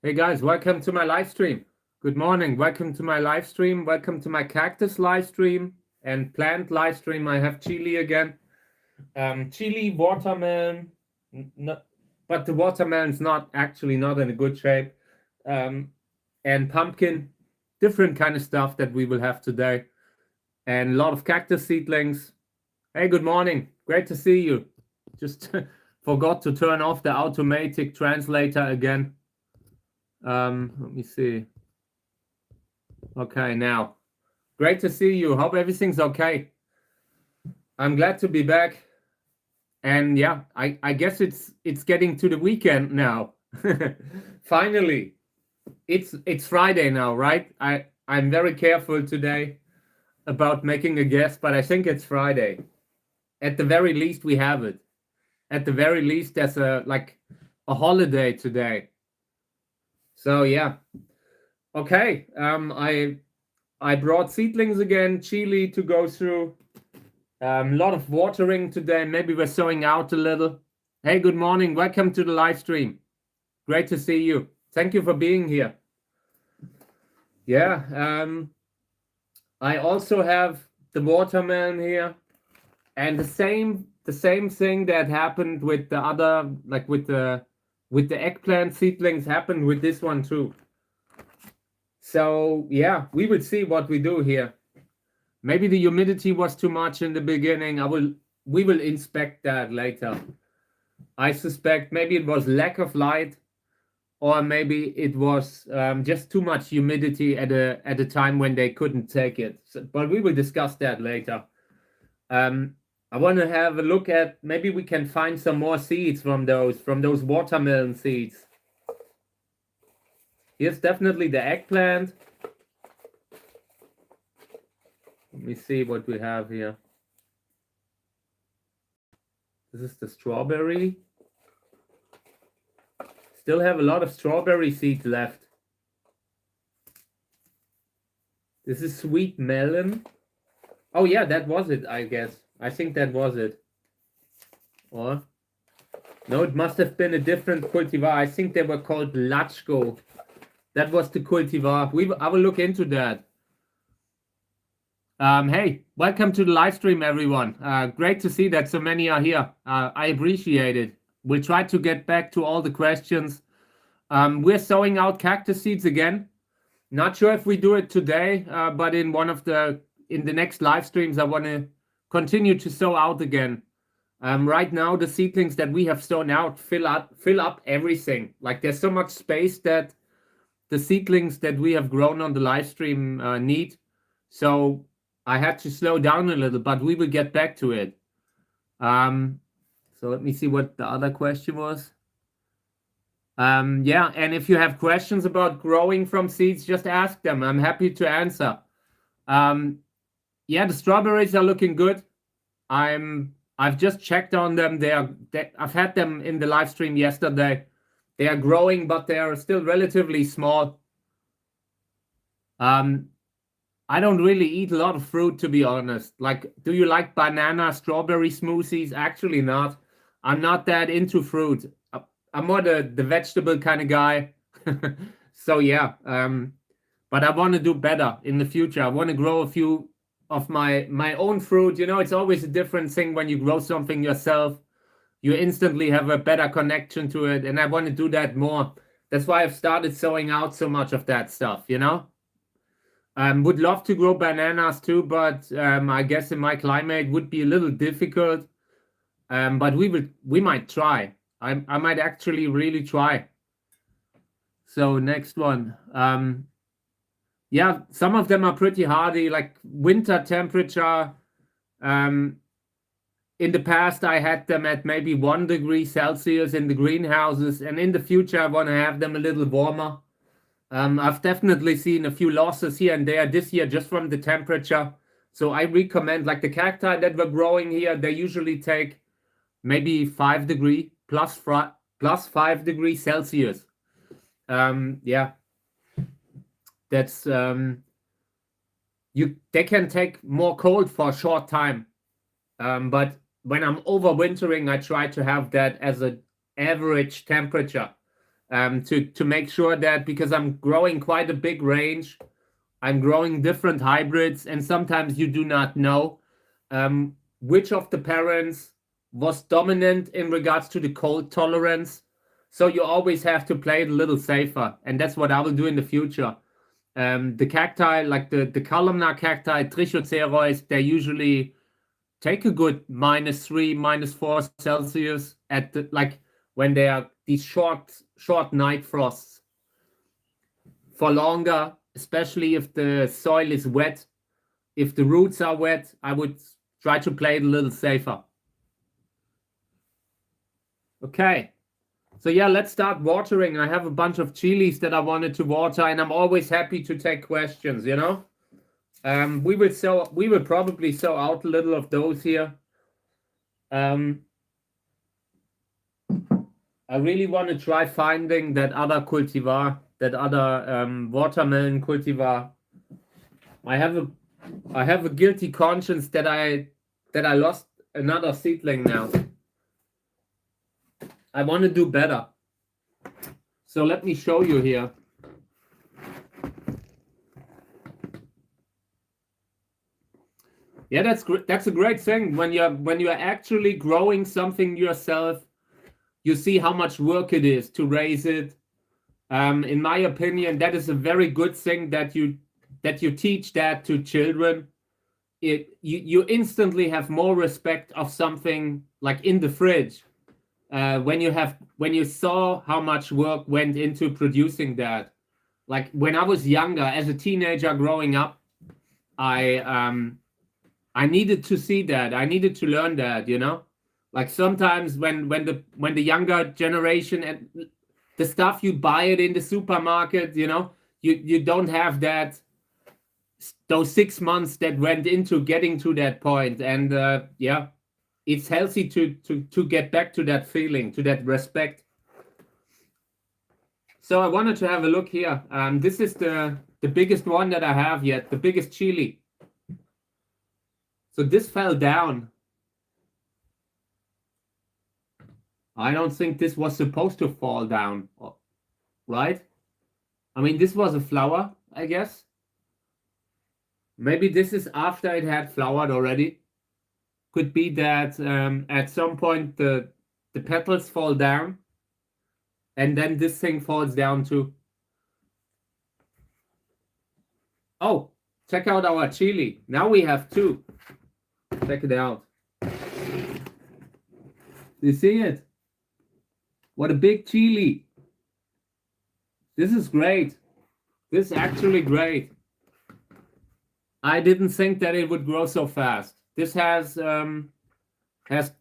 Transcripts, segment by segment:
Hey guys, welcome to my live stream. Good morning. Welcome to my live stream. Welcome to my cactus live stream and plant live stream. I have chili again. Chili, watermelon, no, but the watermelon's not in a good shape. And pumpkin, different kind of stuff that we will have today. And a lot of cactus seedlings. Hey, good morning. Great to see you. Just forgot to turn off the automatic translator again. Let me see. Okay, now. Great to see you. Hope everything's okay. I'm glad to be back. And yeah, I guess it's getting to the weekend now. Finally. It's Friday now, right? I'm very careful today about making a guess, but I think it's Friday. At the very least, we have it. At the very least, there's a holiday today. So yeah. Okay. I brought seedlings again, chili to go through. A lot of watering today. Maybe we're sowing out a little. Hey, good morning. Welcome to the live stream. Great to see you. Thank you for being here. Yeah. I also have the watermelon here, and the same thing that happened with the other, like with the eggplant seedlings, happened with this one too. So yeah, we will see what we do here. Maybe the humidity was too much in the beginning. We will inspect that later. I suspect maybe it was lack of light, or maybe it was just too much humidity at a time when they couldn't take it. So, but we will discuss that later. I want to have a look at, maybe we can find some more seeds from those watermelon seeds. Here's definitely the eggplant. Let me see what we have here. This is the strawberry. Still have a lot of strawberry seeds left. This is sweet melon. Oh yeah, that was it, I guess. I think that was it. Or no, it must have been a different cultivar. I think they were called Lachko. That was the cultivar. I will look into that. Hey, welcome to the live stream, everyone. Great to see that so many are here. I appreciate it. We'll try to get back to all the questions. We're sowing out cactus seeds again. Not sure if we do it today, but in the next live streams, I want to continue to sow out again. Right now, the seedlings that we have sown out fill up everything. Like there's so much space that the seedlings that we have grown on the live stream need. So I had to slow down a little, but we will get back to it. So let me see what the other question was. Yeah, and if you have questions about growing from seeds, just ask them. I'm happy to answer. Yeah, the strawberries are looking good. I've just checked on them. I've had them in the live stream yesterday. They are growing, but they are still relatively small. I don't really eat a lot of fruit, to be honest. Like, do you like banana strawberry smoothies? Actually not. I'm not that into fruit. I'm more the vegetable kind of guy. So yeah, but I want to do better in the future. I want to grow a few of my own fruit. You know, it's always a different thing when you grow something yourself. You instantly have a better connection to it, and I want to do that more. That's why I've started sowing out so much of that stuff, you know? Would love to grow bananas too, but I guess in my climate would be a little difficult. But we might try. I might actually really try. So next one. Yeah, some of them are pretty hardy, like winter temperature. In the past, I had them at maybe 1 degree Celsius in the greenhouses, and in the future, I want to have them a little warmer. I've definitely seen a few losses here and there this year just from the temperature. So I recommend, like the cacti that we're growing here, they usually take maybe 5 degree plus 5 degrees Celsius. Yeah, that's they can take more cold for a short time. But when I'm overwintering, I try to have that as an average temperature. to make sure that, because I'm growing quite a big range, I'm growing different hybrids, and sometimes you do not know which of the parents was dominant in regards to the cold tolerance. So you always have to play it a little safer, and that's what I will do in the future. The cacti, like the columnar cacti, Trichocereus, they usually take a good -3, -4 Celsius at the, like when they are these short night frosts for longer, especially if the soil is wet. If the roots are wet, I would try to play it a little safer. Okay. So yeah, let's start watering. I have a bunch of chilies that I wanted to water, and I'm always happy to take questions, you know? We will probably sow out a little of those here. I really want to try finding that other cultivar, that other watermelon cultivar. I have a guilty conscience that I lost another seedling now. I want to do better. So let me show you here. Yeah, that's a great thing. When you're actually growing something yourself, you see how much work it is to raise it. In my opinion, that is a very good thing that you teach that to children. You instantly have more respect of something like in the fridge. When you saw how much work went into producing that. Like when I was younger, as a teenager growing up, I needed to see that. I needed to learn that, you know? Like sometimes when the younger generation, and the stuff you buy it in the supermarket, you know, you don't have those 6 months that went into getting to that point. And yeah, it's healthy to get back to that feeling, to that respect. So I wanted to have a look here. This is the biggest one that I have yet, the biggest chili. So this fell down. I don't think this was supposed to fall down, right? I mean, this was a flower, I guess. Maybe this is after it had flowered already. Could be that at some point the petals fall down, and then this thing falls down too. Oh, check out our chili. Now we have two. Check it out. You see it? What a big chili. This is great. This is actually great. I didn't think that it would grow so fast. This has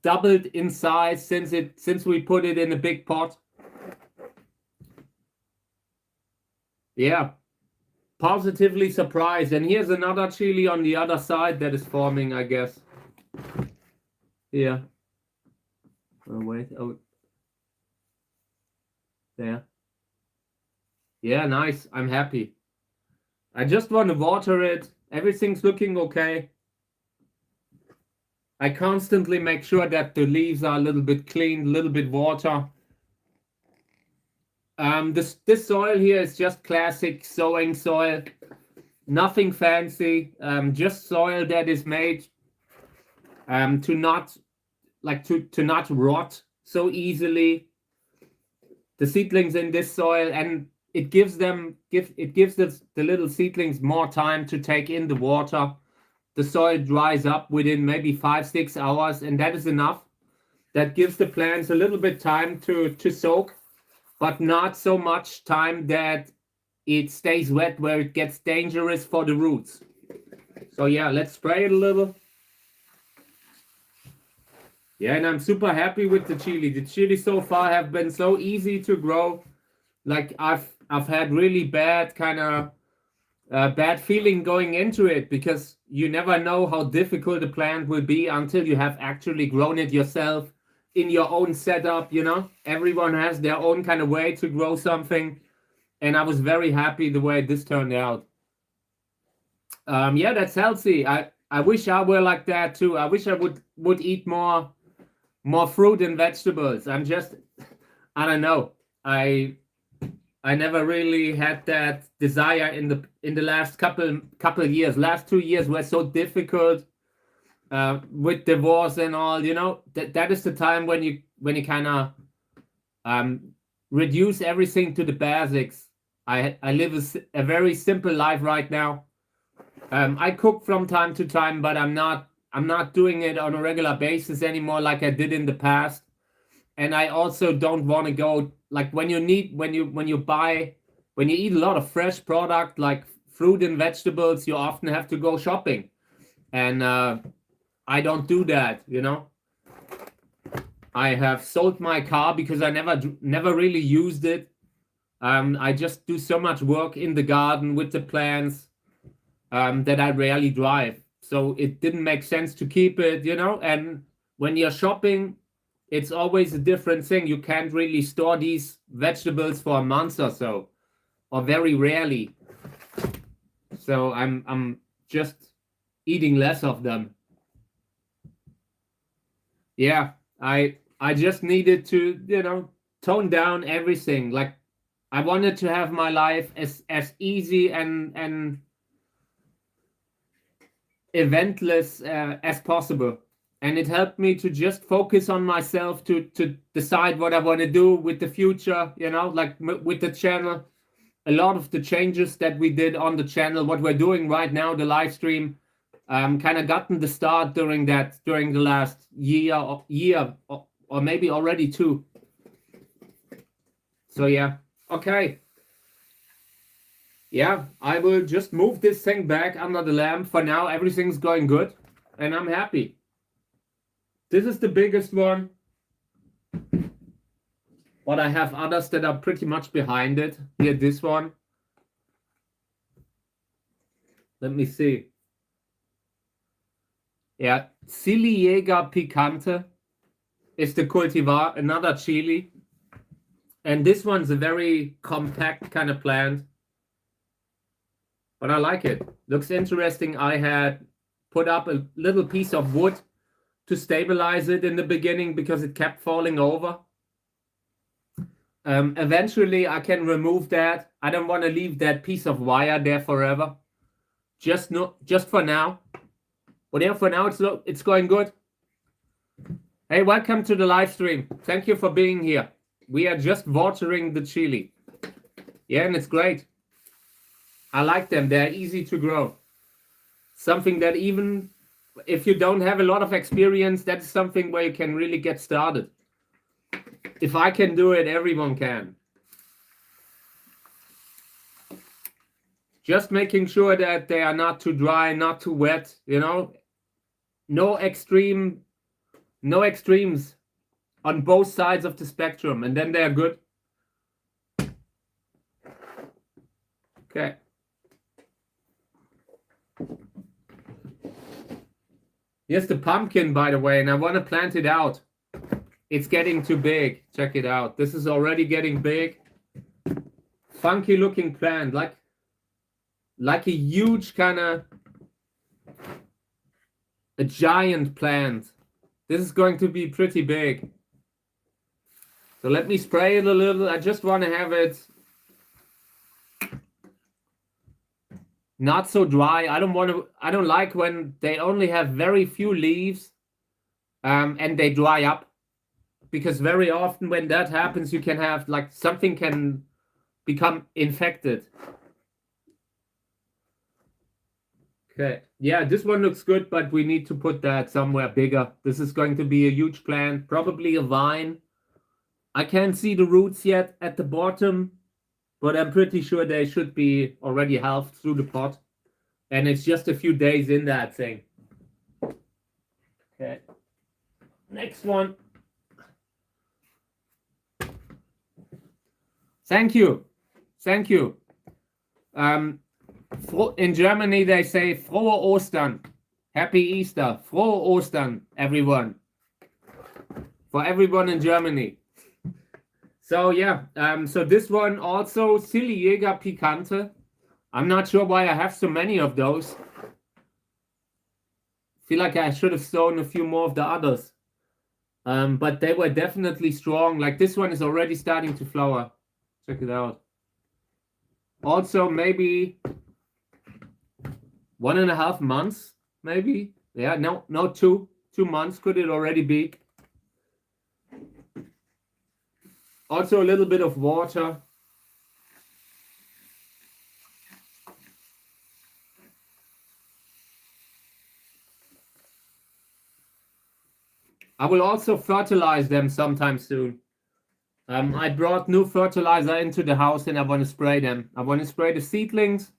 doubled in size since we put it in a big pot. Yeah, positively surprised. And here's another chili on the other side that is forming, I guess. Here. Oh, wait. Oh, there. Yeah, nice. I'm happy. I just want to water it. Everything's looking okay. I constantly make sure that the leaves are a little bit clean, a little bit water. This soil here is just classic sowing soil. Nothing fancy. Just soil that is made to not rot so easily. The seedlings in this soil, and it gives the little seedlings more time to take in the water. The soil dries up within maybe 5-6 hours, and that is enough. That gives the plants a little bit time to soak, but not so much time that it stays wet where it gets dangerous for the roots. So yeah, let's spray it a little. Yeah, and I'm super happy with the chili. The chili so far have been so easy to grow. Like I've had really bad bad feeling going into it, because you never know how difficult a plant will be until you have actually grown it yourself in your own setup, you know? Everyone has their own kind of way to grow something, and I was very happy the way this turned out. Yeah, that's healthy. I wish I were like that too. I wish I would eat more fruit and vegetables. I don't know. I never really had that desire in the last couple years. Last 2 years were so difficult with divorce and all. You know, that is the time when you kind of reduce everything to the basics. I live a very simple life right now. I cook from time to time, but I'm not doing it on a regular basis anymore like I did in the past. And I also don't want to go like when you eat a lot of fresh product like fruit and vegetables, you often have to go shopping, and I don't do that. You know, I have sold my car because I never really used it. I just do so much work in the garden with the plants that I rarely drive. So it didn't make sense to keep it, you know. And when you're shopping, it's always a different thing. You can't really store these vegetables for a month or so, or very rarely. So I'm just eating less of them. Yeah, I just needed to, you know, tone down everything. Like I wanted to have my life as easy and eventless as possible, and it helped me to just focus on myself to decide what I want to do with the future, you know, like with the channel. A lot of the changes that we did on the channel, what we're doing right now, the live stream, kind of gotten the start during the last year or maybe already 2. So yeah, okay. Yeah, I will just move this thing back under the lamp. For now, everything's going good, and I'm happy. This is the biggest one, but I have others that are pretty much behind it. Here, this one. Let me see. Yeah, Cactusjerk Picante is the cultivar, another chili. And this one's a very compact kind of plant. But I like it. Looks interesting. I had put up a little piece of wood to stabilize it in the beginning because it kept falling over. Eventually, I can remove that. I don't want to leave that piece of wire there forever. Just for now. But yeah, for now, it's going good. Hey, welcome to the live stream. Thank you for being here. We are just watering the chili. Yeah, and it's great. I like them. They're easy to grow. Something that even if you don't have a lot of experience, that's something where you can really get started. If I can do it, everyone can. Just making sure that they are not too dry, not too wet, you know. No extremes on both sides of the spectrum, and then they're good. Okay. Here's the pumpkin, by the way, and I want to plant it out. It's getting too big. Check it out. This is already getting big. Funky looking plant, like a huge kind of a giant plant. This is going to be pretty big. So let me spray it a little. I just want to have it not so dry. I don't like when they only have very few leaves and they dry up, because very often when that happens, you can have like something can become infected. Okay, yeah, this one looks good, but we need to put that somewhere bigger. This is going to be a huge plant, probably a vine. I can't see the roots yet at the bottom, but I'm pretty sure they should be already halved through the pot. And it's just a few days in that thing. Okay. Next one. Thank you. Thank you. In Germany, they say Frohe Ostern. Happy Easter. Frohe Ostern, everyone. For everyone in Germany. So yeah, so this one also, Cactusjerk Picante. I'm not sure why I have so many of those. Feel like I should have sown a few more of the others. But they were definitely strong. Like this one is already starting to flower. Check it out. Also maybe 1.5 months, maybe. Yeah, no, 2 months could it already be. Also a little bit of water. I will also fertilize them sometime soon. I brought new fertilizer into the house and I want to spray them. I want to spray the seedlings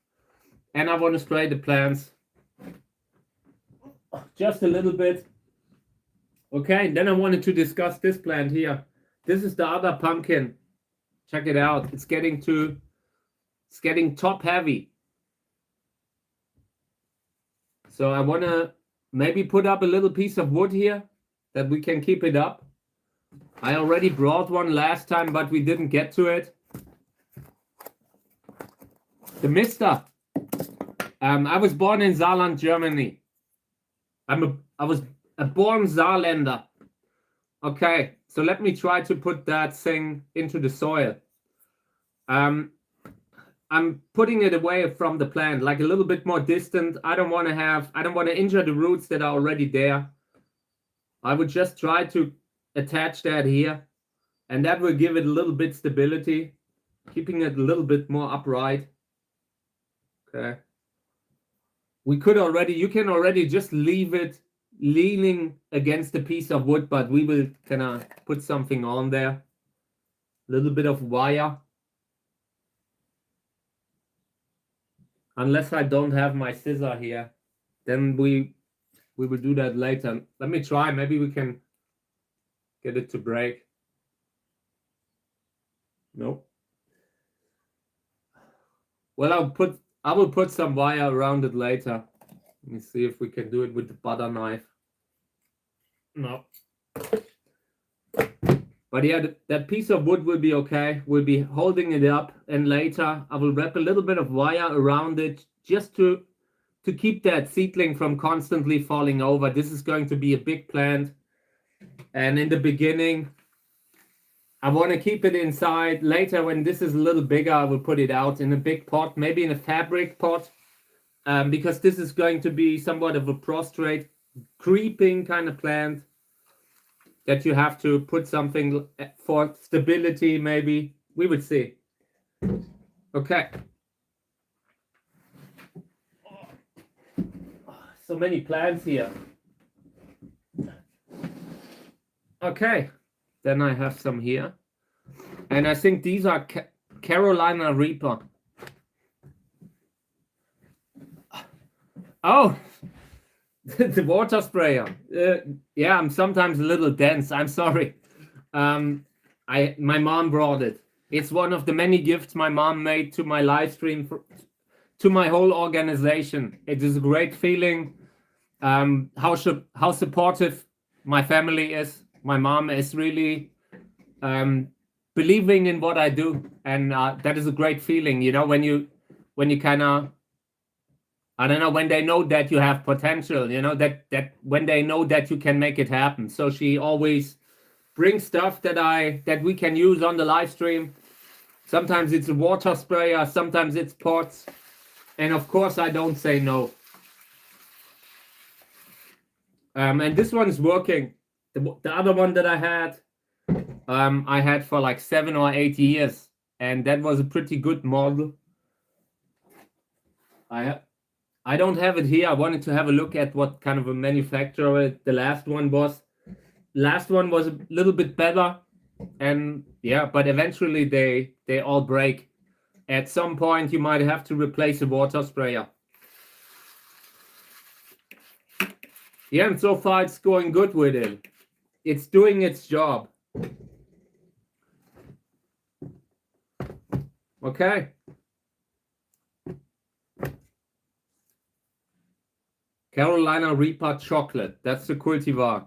and I want to spray the plants. Just a little bit. Okay, then I wanted to discuss this plant here. This is the other pumpkin. Check it out. It's getting top heavy. So I want to maybe put up a little piece of wood here that we can keep it up. I already brought one last time, but we didn't get to it. The Mister. I was born in Saarland, Germany. I was a born Saarländer. Okay, so let me try to put that thing into the soil. I'm putting it away from the plant, like a little bit more distant. I don't want to injure the roots that are already there. I would just try to attach that here, and that will give it a little bit stability, keeping it a little bit more upright. Okay. You can already just leave it leaning against a piece of wood, but we will kind of put something on there. A little bit of wire. Unless I don't have my scissor here, then we will do that later. Let me try. Maybe we can get it to break. Nope. Well, I will put some wire around it later. Let me see if we can do it with the butter knife. No. But yeah, that piece of wood will be okay. We'll be holding it up, and later I will wrap a little bit of wire around it just to keep that seedling from constantly falling over. This is going to be a big plant. And in the beginning, I want to keep it inside. Later, when this is a little bigger, I will put it out in a big pot, maybe in a fabric pot, because this is going to be somewhat of a prostrate, creeping kind of plant that you have to put something for stability, maybe. We would see. Okay. So many plants here. Okay. Then I have some here. And I think these are Carolina Reaper. Oh, the water sprayer. Yeah, I'm sometimes a little dense. I'm sorry. My mom brought it. It's one of the many gifts my mom made to my live stream, to my whole organization. It is a great feeling. How supportive my family is. My mom is really believing in what I do, and that is a great feeling. You know, when you kind of, I don't know, when they know that you have potential, you know, that when they know that you can make it happen. So she always brings stuff that we can use on the live stream. Sometimes it's a water sprayer, sometimes it's pots, and of course I don't say no. And this one is working. The other one that I had for like 7 or 8 years, and that was a pretty good model. I don't have it here. I wanted to have a look at what kind of a manufacturer the last one was. Last one was a little bit better, and yeah, but eventually they all break. At some point, you might have to replace a water sprayer. Yeah, and so far it's going good with it. It's doing its job. Okay. Carolina Reaper chocolate. That's the cultivar.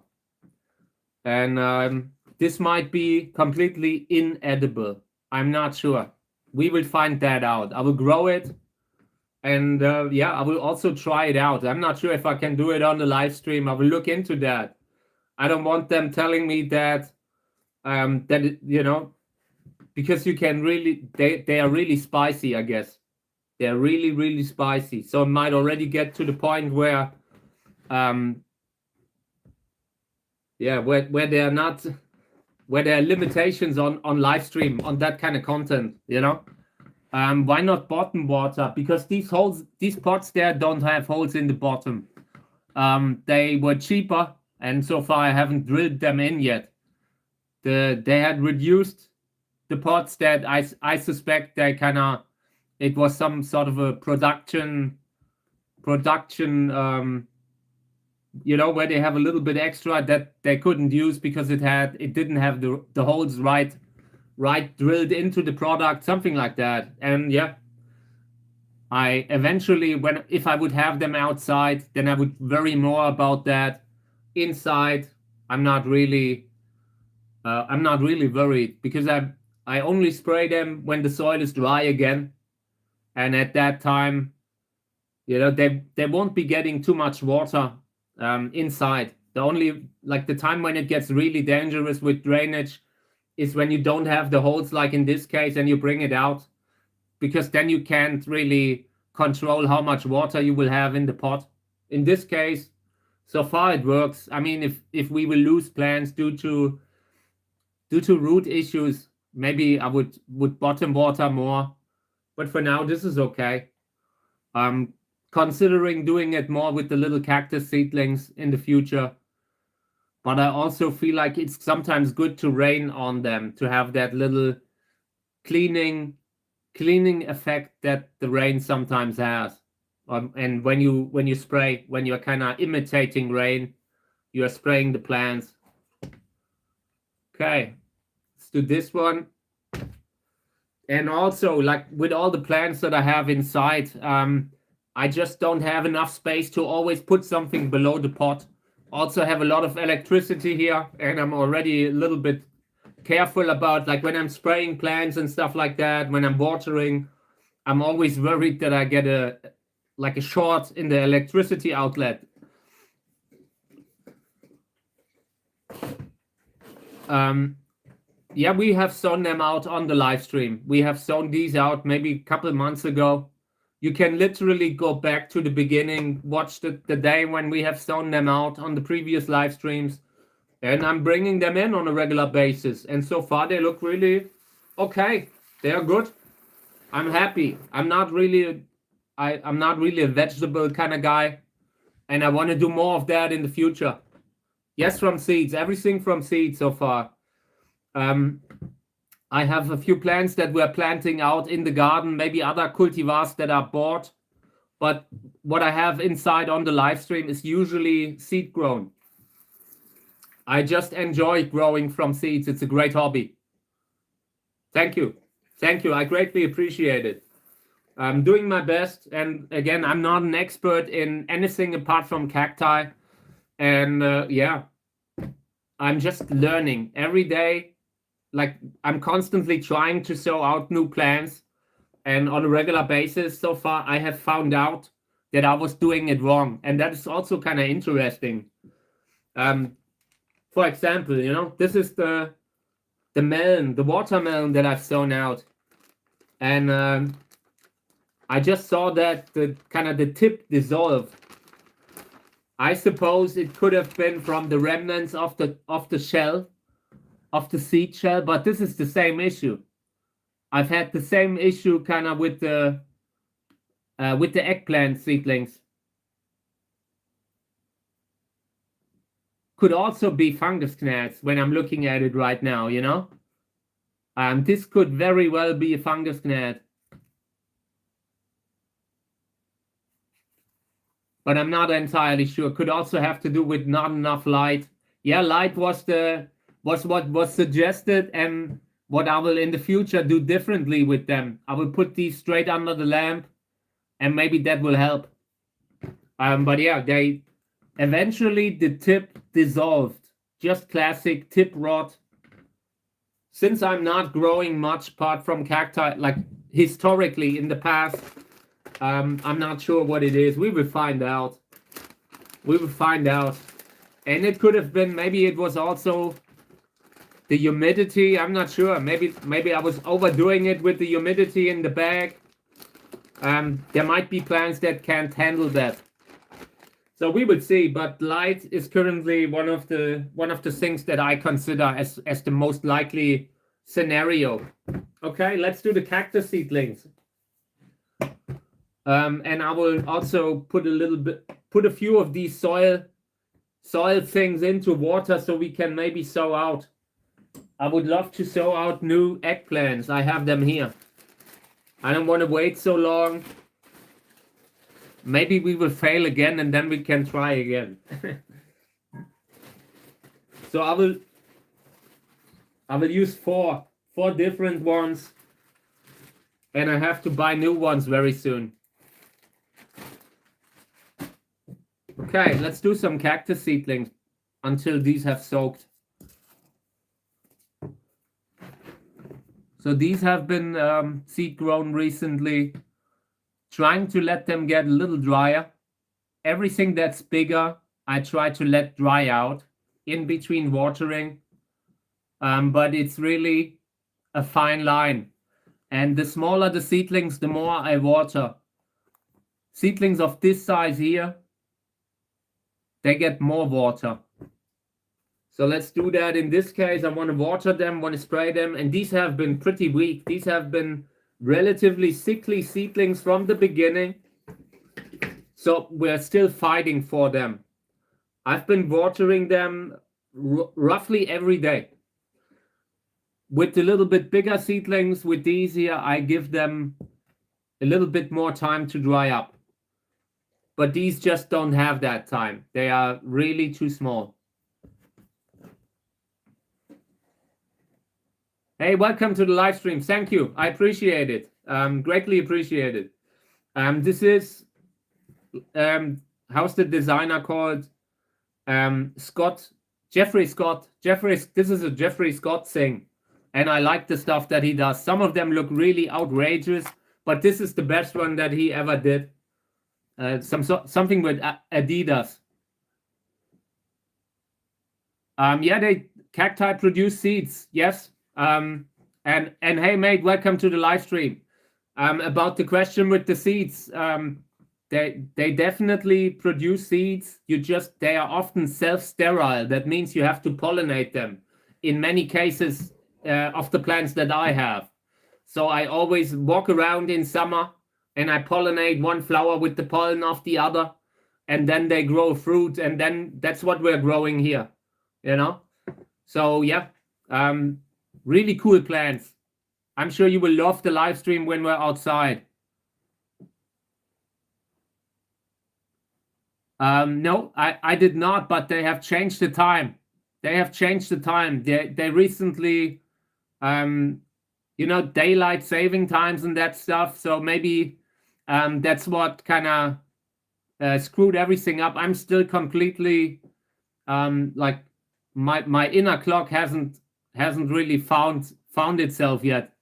And this might be completely inedible. I'm not sure. We will find that out. I will grow it. And yeah, I will also try it out. I'm not sure if I can do it on the live stream. I will look into that. I don't want them telling me that, you know, because you can really, they are really spicy, I guess. They're really, really spicy. So it might already get to the point where, yeah, where there are not, where there are limitations on live stream on that kind of content, you know. Why not bottom water? Because these pots there don't have holes in the bottom. They were cheaper, and so far I haven't drilled them in yet. They had reduced the pots that I suspect they kind of, it was some sort of a production, you know, where they have a little bit extra that they couldn't use because it didn't have the holes right drilled into the product, something like that. And yeah, I eventually, if I would have them outside, then I would worry more about that. Inside, I'm not really worried, because I only spray them when the soil is dry again, and at that time, you know, they won't be getting too much water inside. The only, like, the time when it gets really dangerous with drainage is when you don't have the holes, like in this case, and you bring it out, because then you can't really control how much water you will have in the pot. In this case, so far it works. I mean, if we will lose plants due to root issues, maybe I would bottom water more, but for now this is okay. I'm considering doing it more with the little cactus seedlings in the future, but I also feel like it's sometimes good to rain on them, to have that little cleaning effect that the rain sometimes has. And when you spray, when you're kind of imitating rain, you're spraying the plants. Okay, let's do this one. And also, like with all the plants that I have inside, I just don't have enough space to always put something below the pot. Also have a lot of electricity here, and I'm already a little bit careful about, like, when I'm spraying plants and stuff like that, when I'm watering, I'm always worried that I get a short in the electricity outlet. Yeah, we have sown them out on the live stream. We have sown these out maybe a couple months ago. You can literally go back to the beginning, watch the day when we have sown them out on the previous live streams, and I'm bringing them in on a regular basis. And so far they look really okay. They are good. I'm happy. I'm not really a vegetable kind of guy, and I want to do more of that in the future. Yes, from seeds. Everything from seeds so far. I have a few plants that we're planting out in the garden, maybe other cultivars that are bought, but what I have inside on the live stream is usually seed grown. I just enjoy growing from seeds. It's a great hobby. Thank you. Thank you. I greatly appreciate it. I'm doing my best. And again, I'm not an expert in anything apart from cacti. And yeah, I'm just learning every day. Like, I'm constantly trying to sow out new plants. And on a regular basis, so far, I have found out that I was doing it wrong. And that is also kind of interesting. For example, you know, this is the melon, the watermelon that I've sown out. And I just saw that the tip dissolved. I suppose it could have been from the remnants of the shell, of the seed shell, but this is the same issue. I've had the same issue kind of with the eggplant seedlings. Could also be fungus gnats when I'm looking at it right now, you know? This could very well be a fungus gnat. But I'm not entirely sure. Could also have to do with not enough light. Yeah, light was what was suggested, and what I will in the future do differently with them. I will put these straight under the lamp, and maybe that will help. But yeah, they eventually, the tip dissolved. Just classic tip rot. Since I'm not growing much apart from cacti, like historically in the past, I'm not sure what it is. We will find out. We will find out. And it could have been, maybe it was also the humidity. I'm not sure. Maybe I was overdoing it with the humidity in the bag. There might be plants that can't handle that. So we will see, but light is currently one of the things that I consider as the most likely scenario. Okay, let's do the cactus seedlings. And I will also put a few of these soil things into water so we can maybe sow out. I would love to sow out new eggplants. I have them here. I don't want to wait so long. Maybe we will fail again and then we can try again. So I will use four different ones, and I have to buy new ones very soon. Okay, let's do some cactus seedlings until these have soaked. So these have been seed grown recently. Trying to let them get a little drier. Everything that's bigger, I try to let dry out in between watering. But it's really a fine line. And the smaller the seedlings, the more I water. Seedlings of this size here, they get more water. So let's do that. In this case, I want to water them, want to spray them. And these have been pretty weak. These have been relatively sickly seedlings from the beginning, so we're still fighting for them. I've been watering them roughly every day. With the little bit bigger seedlings, with these here, I give them a little bit more time to dry up. But these just don't have that time. They are really too small. Hey, welcome to the live stream. Thank you. I appreciate it. Greatly appreciate it. This is, how's the designer called? Jeffrey Scott. This is a Jeffrey Scott thing. And I like the stuff that he does. Some of them look really outrageous, but this is the best one that he ever did. Something with Adidas. Yeah, cacti produce seeds. Yes. And hey mate, welcome to the live stream. About the question with the seeds, they definitely produce seeds. They are often self-sterile. That means you have to pollinate them in many cases of the plants that I have. So I always walk around in summer and I pollinate one flower with the pollen of the other, and then they grow fruit, and then that's what we're growing here, you know. So yeah, really cool plants. I'm sure you will love the live stream when we're outside. No, I did not, but they have changed the time. They recently, you know, daylight saving times and that stuff. So maybe that's what kind of screwed everything up. I'm still completely like my inner clock hasn't really found itself yet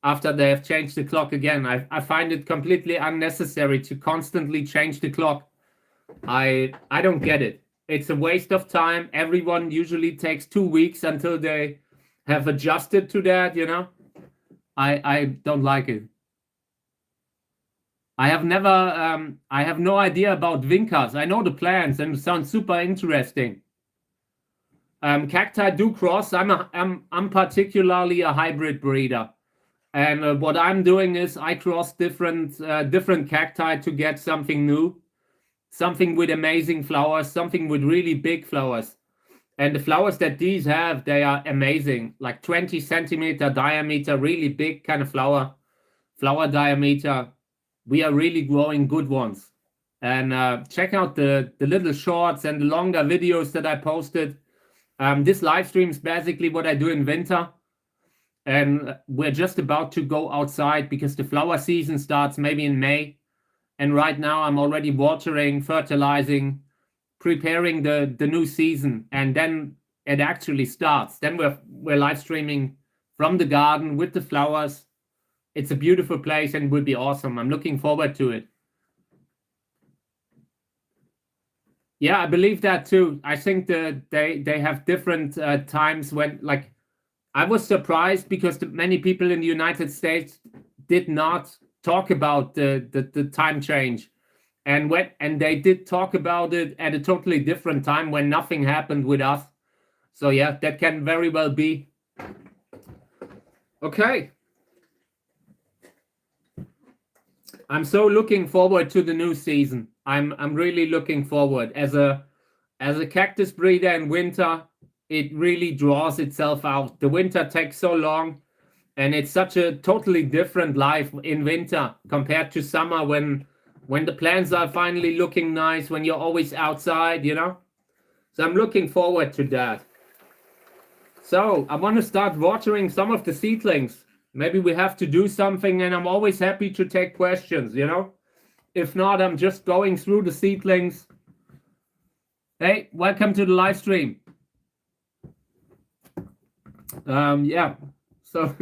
after they have changed the clock again. I find it completely unnecessary to constantly change the clock. I don't get it. It's a waste of time. Everyone usually takes 2 weeks until they have adjusted to that, you know. I don't like it. I have no idea about vincas. I know the plants and it sounds super interesting. Cacti do cross. I'm particularly a hybrid breeder, and what I'm doing is I cross different cacti to get something new, something with amazing flowers, something with really big flowers. And the flowers that these have, they are amazing, like 20 centimeter diameter, really big kind of flower diameter. We are really growing good ones. And check out the little shorts and the longer videos that I posted. This live stream is basically what I do in winter, and we're just about to go outside because the flower season starts maybe in May, and right now I'm already watering, fertilizing, preparing the new season, and then it actually starts. Then we're live streaming from the garden with the flowers. It's a beautiful place and will be awesome. I'm looking forward to it. Yeah, I believe that too. I think that they have different times when, like, I was surprised because many people in the United States did not talk about the time change. And they did talk about it at a totally different time when nothing happened with us. So yeah, that can very well be. Okay. I'm so looking forward to the new season. I'm really looking forward. As a cactus breeder in winter, it really draws itself out. The winter takes so long, and it's such a totally different life in winter compared to summer when the plants are finally looking nice, when you're always outside, you know? So I'm looking forward to that. So I want to start watering some of the seedlings. Maybe we have to do something, and I'm always happy to take questions, you know? If not, I'm just going through the seedlings. Hey, welcome to the live stream. Yeah, so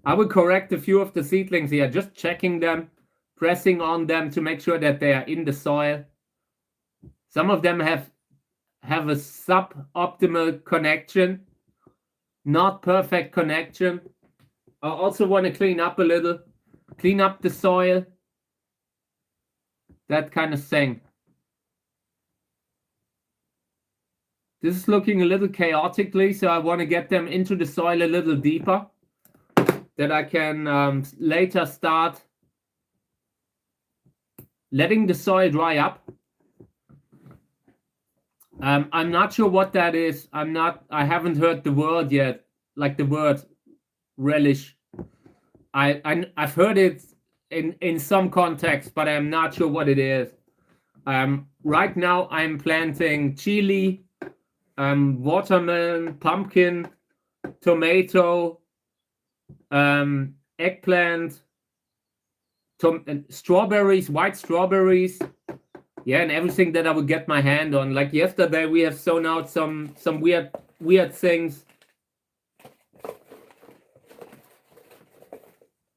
I will correct a few of the seedlings here, just checking them, pressing on them to make sure that they are in the soil. Some of them have a suboptimal connection, not perfect connection. I also want to clean up a little, clean up the soil, that kind of thing. This is looking a little chaotically, so I want to get them into the soil a little deeper, that I can later start letting the soil dry up. I'm not sure what that is. I haven't heard the word yet, like the word relish. I've heard it in some context, but I'm not sure what it is. Right now I'm planting chili, watermelon, pumpkin, tomato, eggplant, strawberries, white strawberries, yeah, and everything that I would get my hand on. Like yesterday, we have sown out some weird things.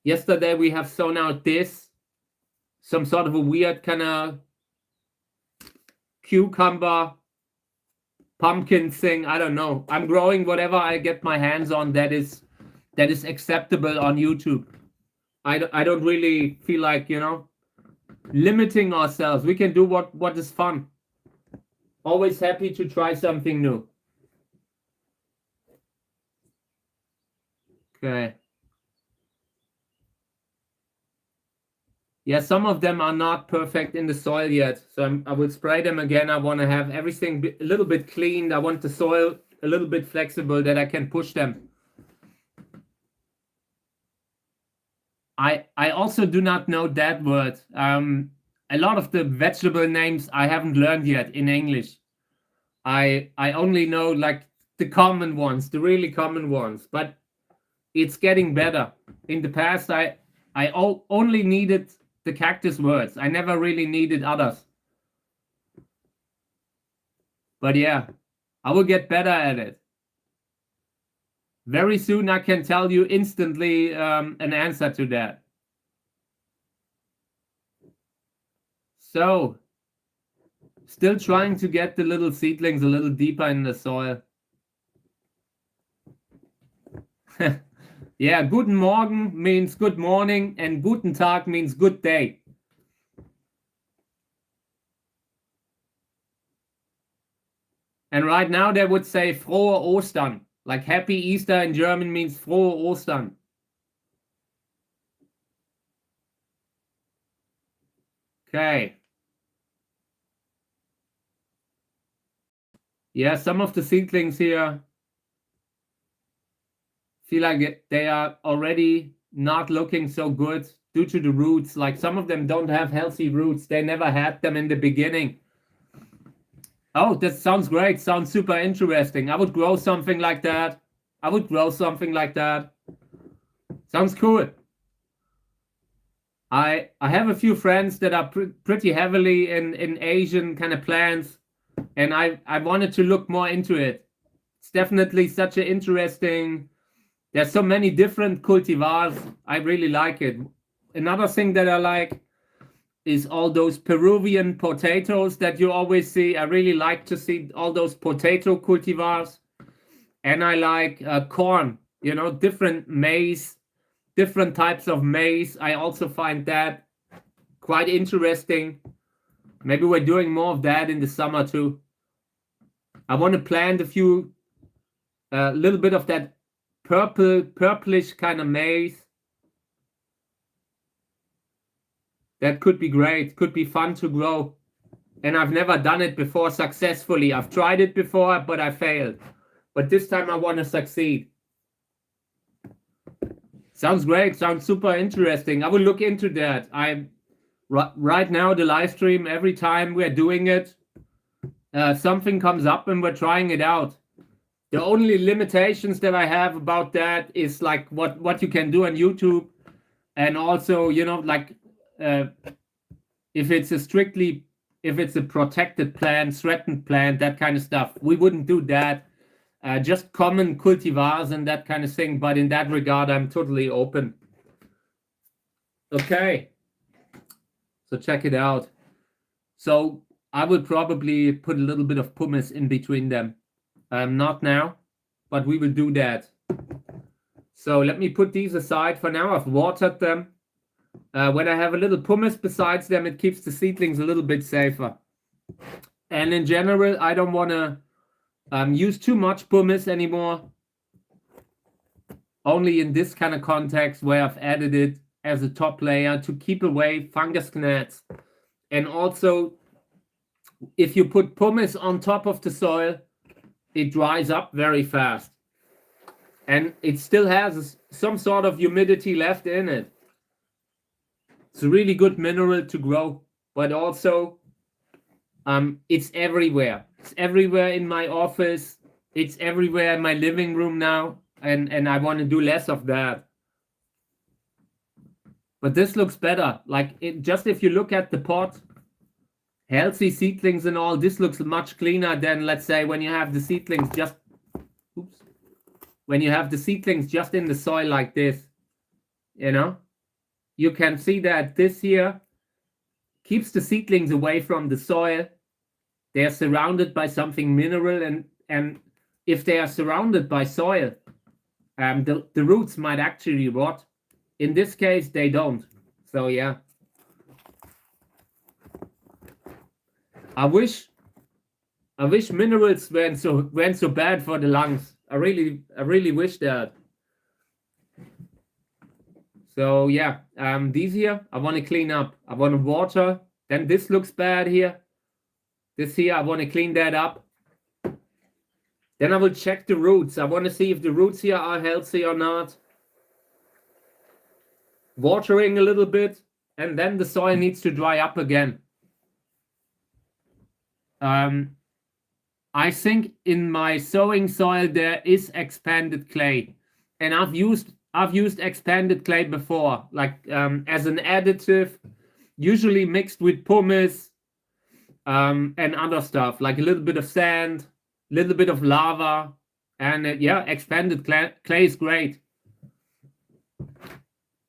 Yesterday we have sown out some sort of a weird kind of cucumber, pumpkin thing. I don't know. I'm growing whatever I get my hands on that is acceptable on YouTube. I don't really feel like, you know, limiting ourselves. We can do what is fun. Always happy to try something new. Okay. Yeah, some of them are not perfect in the soil yet. So I will spray them again. I want to have everything a little bit cleaned. I want the soil a little bit flexible that I can push them. I also do not know that word. A lot of the vegetable names I haven't learned yet in English. I only know like the common ones, the really common ones, but it's getting better. In the past, I only needed the cactus words. I never really needed others. But yeah, I will get better at it. Very soon I can tell you instantly an answer to that. So, still trying to get the little seedlings a little deeper in the soil. Yeah, guten Morgen means good morning, and guten Tag means good day. And right now they would say frohe Ostern. Like happy Easter in German means frohe Ostern. Okay. Yeah, some of the seedlings here feel like they are already not looking so good due to the roots. Like some of them don't have healthy roots. They never had them in the beginning. Oh, that sounds great. Sounds super interesting. I would grow something like that. Sounds cool. I have a few friends that are pretty heavily in Asian kind of plants, and I wanted to look more into it. It's definitely such an interesting. There's so many different cultivars. I really like it. Another thing that I like is all those Peruvian potatoes that you always see. I really like to see all those potato cultivars. And I like corn, you know, different maize different types of maize. I also find that quite interesting. Maybe we're doing more of that in the summer too. I want to plant a little bit of that purplish kind of maize. That could be great, could be fun to grow. And I've never done it before successfully. I've tried it before, but I failed. But this time I want to succeed. Sounds great, sounds super interesting. I will look into that. Right now, the live stream, every time we're doing it, something comes up and we're trying it out. The only limitations that I have about that is like what you can do on YouTube. And also, you know, like if it's a protected plant, threatened plant, that kind of stuff, we wouldn't do that. Just common cultivars and that kind of thing. But in that regard, I'm totally open. Okay. So check it out. So I will probably put a little bit of pumice in between them. Not now, but we will do that. So let me put these aside for now. I've watered them. When I have a little pumice besides them, it keeps the seedlings a little bit safer. And in general, I don't want to use too much pumice anymore. Only in this kind of context where I've added it as a top layer to keep away fungus gnats. And also, if you put pumice on top of the soil, it dries up very fast. And it still has some sort of humidity left in it. It's a really good mineral to grow, but also it's everywhere. It's everywhere in my office. It's everywhere in my living room now. And I want to do less of that. But this looks better. Like just if you look at the pot, healthy seedlings and all, this looks much cleaner than, let's say, when you have the seedlings just, when you have the seedlings just in the soil like this, you know, you can see that this here keeps the seedlings away from the soil. They're surrounded by something mineral, and if they are surrounded by soil, the roots might actually rot. In this case, they don't. So yeah. I wish minerals weren't so bad for the lungs. I really wish that. So yeah, these here I want to clean up. I want to water. Then this looks bad here. This here I want to clean that up. Then I will check the roots. I want to see if the roots here are healthy or not. Watering a little bit, and then the soil needs to dry up again. I think in my sowing soil there is expanded clay, and I've used expanded clay before, like as an additive, usually mixed with pumice and other stuff, like a little bit of sand, a little bit of lava, and yeah, expanded clay is great.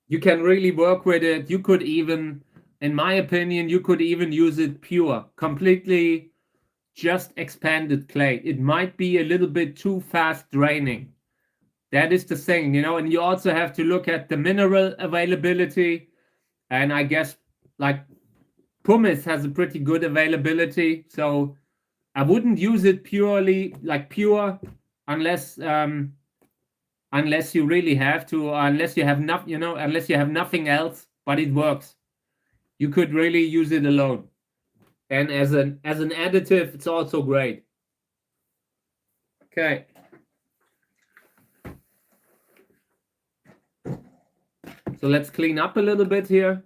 You can really work with it. You could even, in my opinion, you could even use it pure, completely just expanded clay. It might be a little bit too fast draining. That is the thing, you know, and you also have to look at the mineral availability. And I guess like pumice has a pretty good availability. So I wouldn't use it purely, like pure, unless you really have to, or unless you have nothing, you know, unless you have nothing else, but it works. You could really use it alone. And as an additive, it's also great. Okay. So let's clean up a little bit here.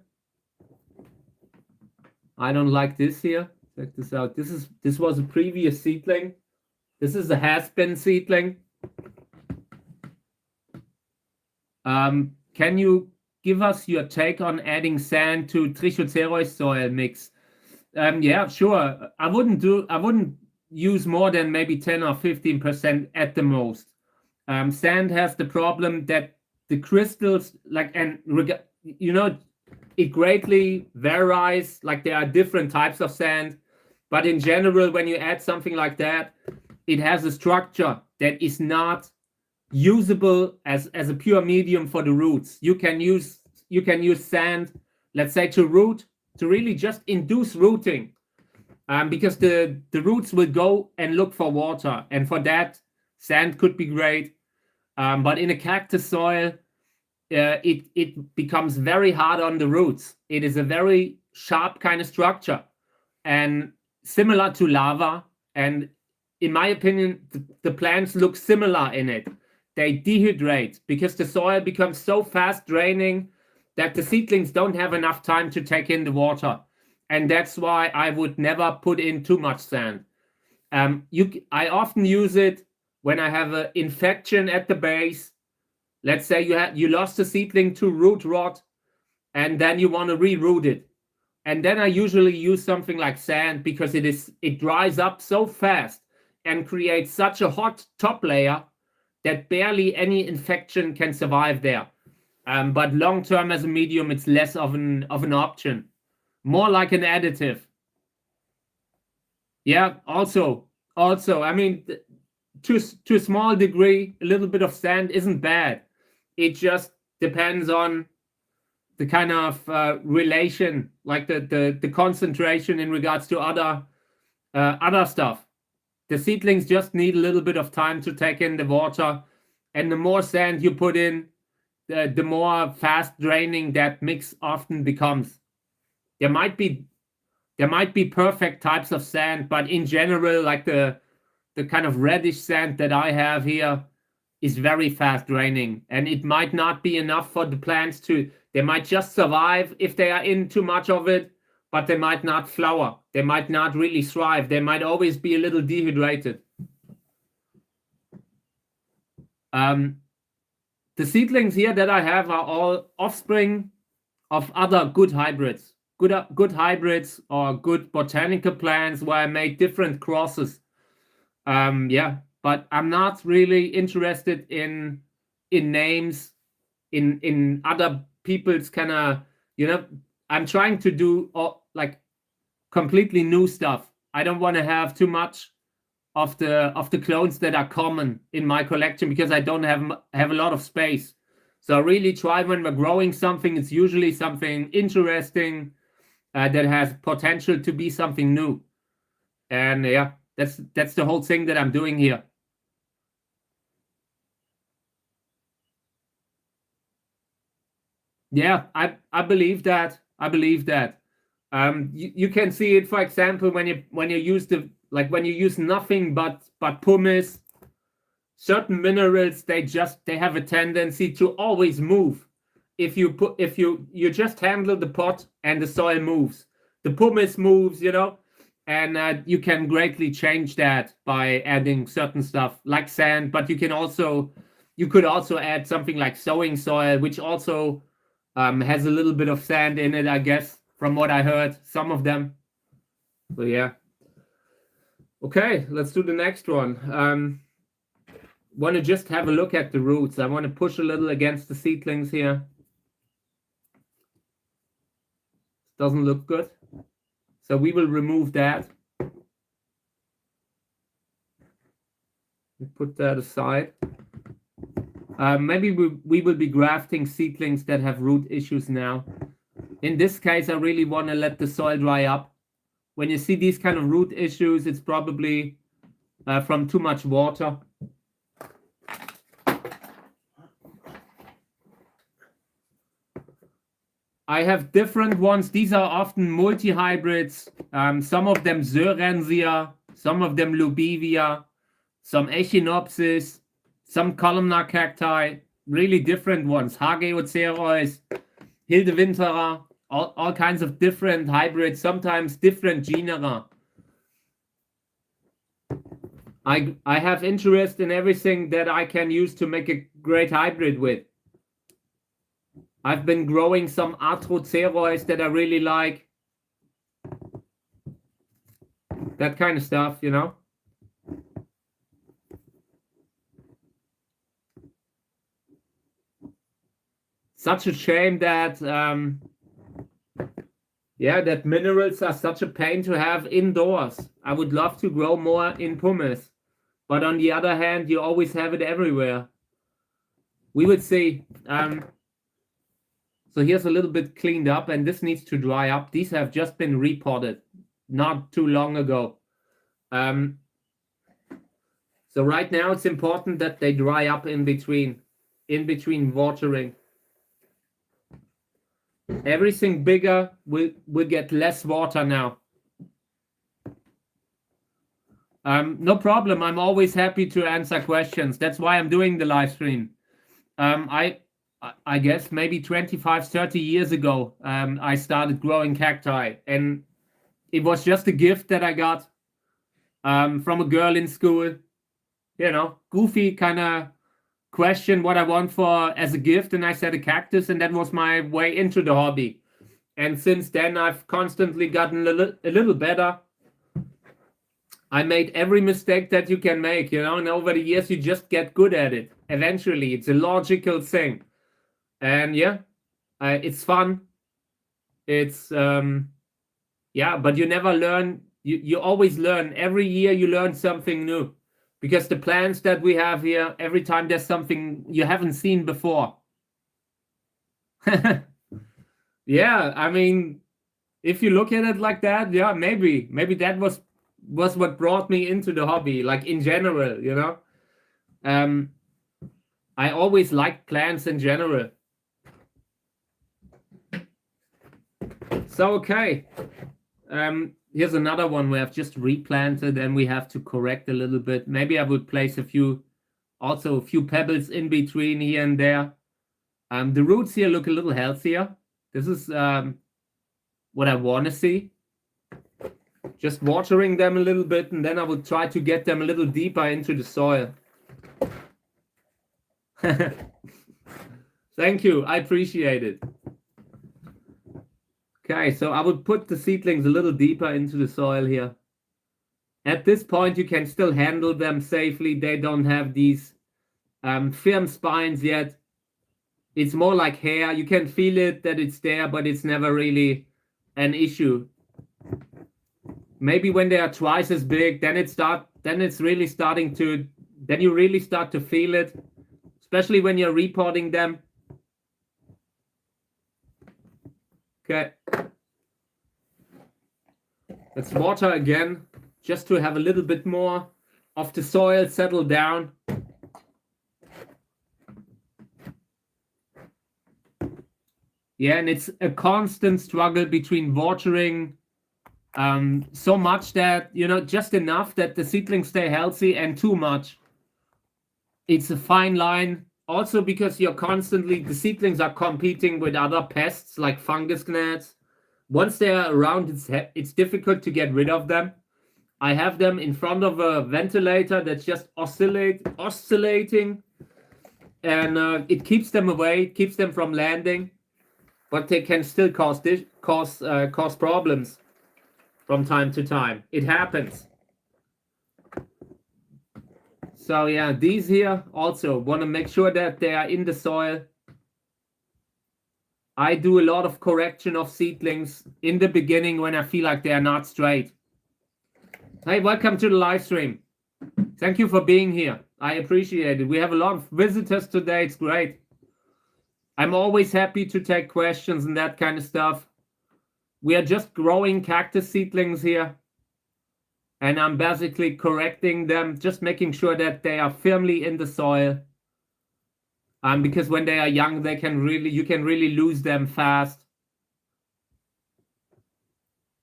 I don't like this here. Check this out. This was a previous seedling. This is a has-been seedling. Can you give us your take on adding sand to trichocereus soil mix? Yeah, sure. I wouldn't use more than maybe 10 or 15% at the most. Sand has the problem that the crystals, like, and you know, it greatly varies. Like there are different types of sand, but in general, when you add something like that, it has a structure that is not usable as a pure medium for the roots. You can use sand, let's say, to really just induce rooting, because the roots will go and look for water, and for that sand could be great. But in a cactus soil, it becomes very hard on the roots. It is a very sharp kind of structure, and similar to lava. And in my opinion, the plants look similar in it. They dehydrate because the soil becomes so fast draining that the seedlings don't have enough time to take in the water. And that's why I would never put in too much sand. I often use it when I have an infection at the base. Let's say you lost a seedling to root rot, and then you want to reroot it. And then I usually use something like sand, because it dries up so fast and creates such a hot top layer that barely any infection can survive there. But long term as a medium, it's less of an option, more like an additive. Yeah. Also, I mean, to a small degree, a little bit of sand isn't bad. It just depends on the kind of relation, like the concentration in regards to other stuff. The seedlings just need a little bit of time to take in the water, and the more sand you put in, the more fast draining that mix often becomes. There might be perfect types of sand, but in general, like the kind of reddish sand that I have here is very fast draining, and it might not be enough for the plants they might just survive if they are in too much of it, but they might not flower. They might not really thrive. They might always be a little dehydrated. The seedlings here that I have are all offspring of other good hybrids. Good hybrids or good botanical plants where I made different crosses. Yeah, but I'm not really interested in names, in other people's kind of, I'm trying to do like completely new stuff. I don't want to have too much of the clones that are common in my collection, because I don't have a lot of space. So I really try, when we're growing something, it's usually something interesting that has potential to be something new. And yeah, that's the whole thing that I'm doing here. Yeah, I believe that. You can see it, for example, when you use when you use nothing but pumice. Certain minerals, they have a tendency to always move. If you just handle the pot and the soil moves, the pumice moves, and you can greatly change that by adding certain stuff like sand. But you could also add something like sowing soil, which also has a little bit of sand in it, I guess, from what I heard, some of them. So yeah. Okay, let's do the next one. Want to just have a look at the roots. I want to push a little against the seedlings here. Doesn't look good. So we will remove that. Put that aside. Maybe we will be grafting seedlings that have root issues now. In this case, I really want to let the soil dry up. When you see these kind of root issues, it's probably from too much water. I have different ones. These are often multi-hybrids. Some of them Sörensia, some of them Lubivia, some Echinopsis, some columnar cacti, really different ones. Hageocereus, Hildewinterer, all kinds of different hybrids, sometimes different genera. I have interest in everything that I can use to make a great hybrid with. I've been growing some Atrocereus that I really like. That kind of stuff, Such a shame that, that minerals are such a pain to have indoors. I would love to grow more in pumice. But on the other hand, you always have it everywhere. we would see. So here's a little bit cleaned up, and this needs to dry up. These have just been repotted not too long ago. So right now it's important that they dry up in between watering. Everything bigger will get less water now. No problem. I'm always happy to answer questions. That's why I'm doing the live stream. I guess maybe 25, 30 years ago, I started growing cacti, and it was just a gift that I got from a girl in school. You know, goofy kind of question what I want for as a gift, and I said a cactus, and that was my way into the hobby. And since then, I've constantly gotten a little better. I made every mistake that you can make, you know, and over the years, you just get good at it. Eventually, it's a logical thing. And yeah, it's fun. It's, yeah, but you never learn. You always learn. Every year, you learn something new. Because the plants that we have here, every time there's something you haven't seen before. Yeah, I mean, if you look at it like that, yeah, maybe that was what brought me into the hobby, like in general, you know. I always liked plants in general. So, okay. Here's another one where I've just replanted and we have to correct a little bit. Maybe I would place a few pebbles in between here and there. The roots here look a little healthier. This is what I want to see. Just watering them a little bit, and then I would try to get them a little deeper into the soil. Thank you. I appreciate it. Okay, so I would put the seedlings a little deeper into the soil here. At this point, you can still handle them safely. They don't have these firm spines yet. It's more like hair. You can feel it that it's there, but it's never really an issue. Maybe when they are twice as big, then you really start to feel it, especially when you're repotting them. Okay. Let's water again, just to have a little bit more of the soil settle down. Yeah, and it's a constant struggle between watering so much that, you know, just enough that the seedlings stay healthy and too much. It's a fine line. Also because the seedlings are competing with other pests like fungus gnats. Once they're around, it's difficult to get rid of them. I have them in front of a ventilator that's just oscillating, and it keeps them away, keeps them from landing, but they can still cause problems from time to time. It happens. So yeah, these here also want to make sure that they are in the soil. I do a lot of correction of seedlings in the beginning when I feel like they are not straight. Hey, welcome to the live stream. Thank you for being here. I appreciate it. We have a lot of visitors today. It's great. I'm always happy to take questions and that kind of stuff. We are just growing cactus seedlings here. And I'm basically correcting them, just making sure that they are firmly in the soil. Because when they are young, you can really lose them fast.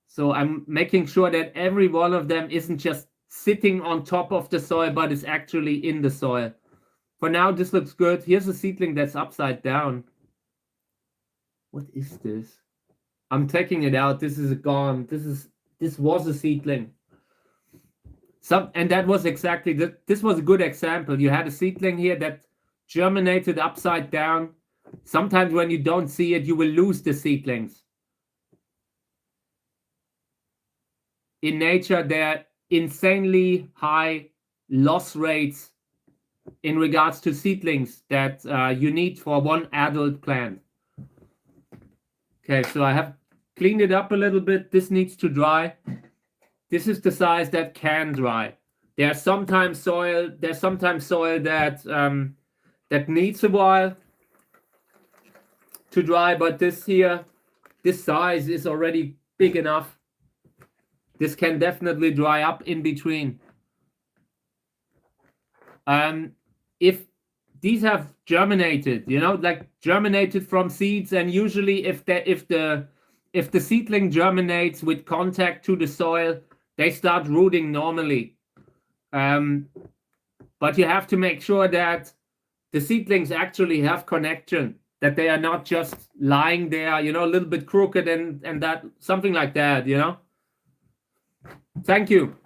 So I'm making sure that every one of them isn't just sitting on top of the soil, but is actually in the soil. For now, this looks good. Here's a seedling that's upside down. What is this? I'm taking it out. This is gone. This was a seedling. And that was exactly this was a good example. You had a seedling here that germinated upside down. Sometimes when you don't see it, you will lose the seedlings. In nature, there are insanely high loss rates in regards to seedlings that you need for one adult plant. Okay, so I have cleaned it up a little bit. This needs to dry. This is the size that can dry. There's sometimes soil that that needs a while to dry, but this here, this size is already big enough. This can definitely dry up in between. If these have germinated, you know, like germinated from seeds, and usually if the seedling germinates with contact to the soil, they start rooting normally. But you have to make sure that the seedlings actually have connection, that they are not just lying there, you know, a little bit crooked and that, something like that, you know. Thank you.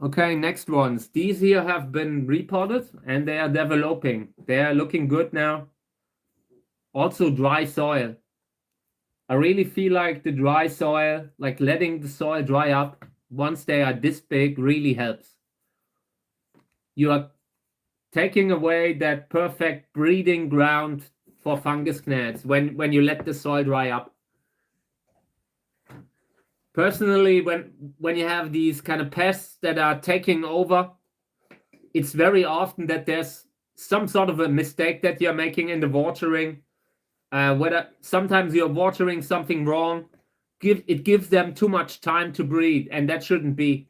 Okay, next ones. These here have been repotted and they are developing. They are looking good now. Also dry soil. I really feel like the dry soil, like letting the soil dry up once they are this big, really helps. You are taking away that perfect breeding ground for fungus gnats when you let the soil dry up. Personally, when you have these kind of pests that are taking over, it's very often that there's some sort of a mistake that you're making in the watering. Whether sometimes you're watering something wrong, it gives them too much time to breed, and that shouldn't be.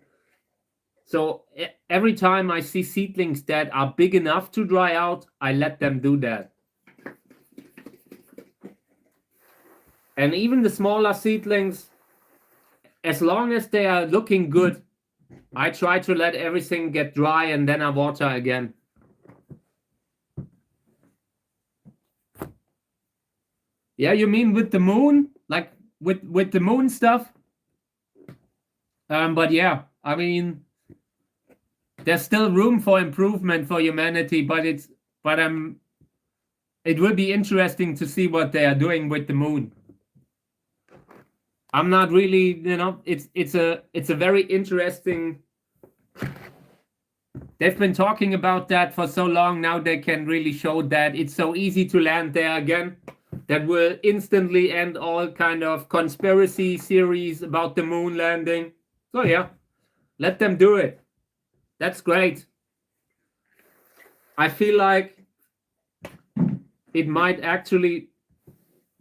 So every time I see seedlings that are big enough to dry out, I let them do that. And even the smaller seedlings, as long as they are looking good, I try to let everything get dry and then I water again. Yeah, you mean with the moon? Like with the moon stuff? But yeah, I mean, there's still room for improvement for humanity, but it will be interesting to see what they are doing with the moon. I'm not really, you know, it's a very interesting. They've been talking about that for so long. Now they can really show that it's so easy to land there again. That will instantly end all kind of conspiracy theories about the moon landing. So yeah, let them do it. That's great. I feel like it might actually,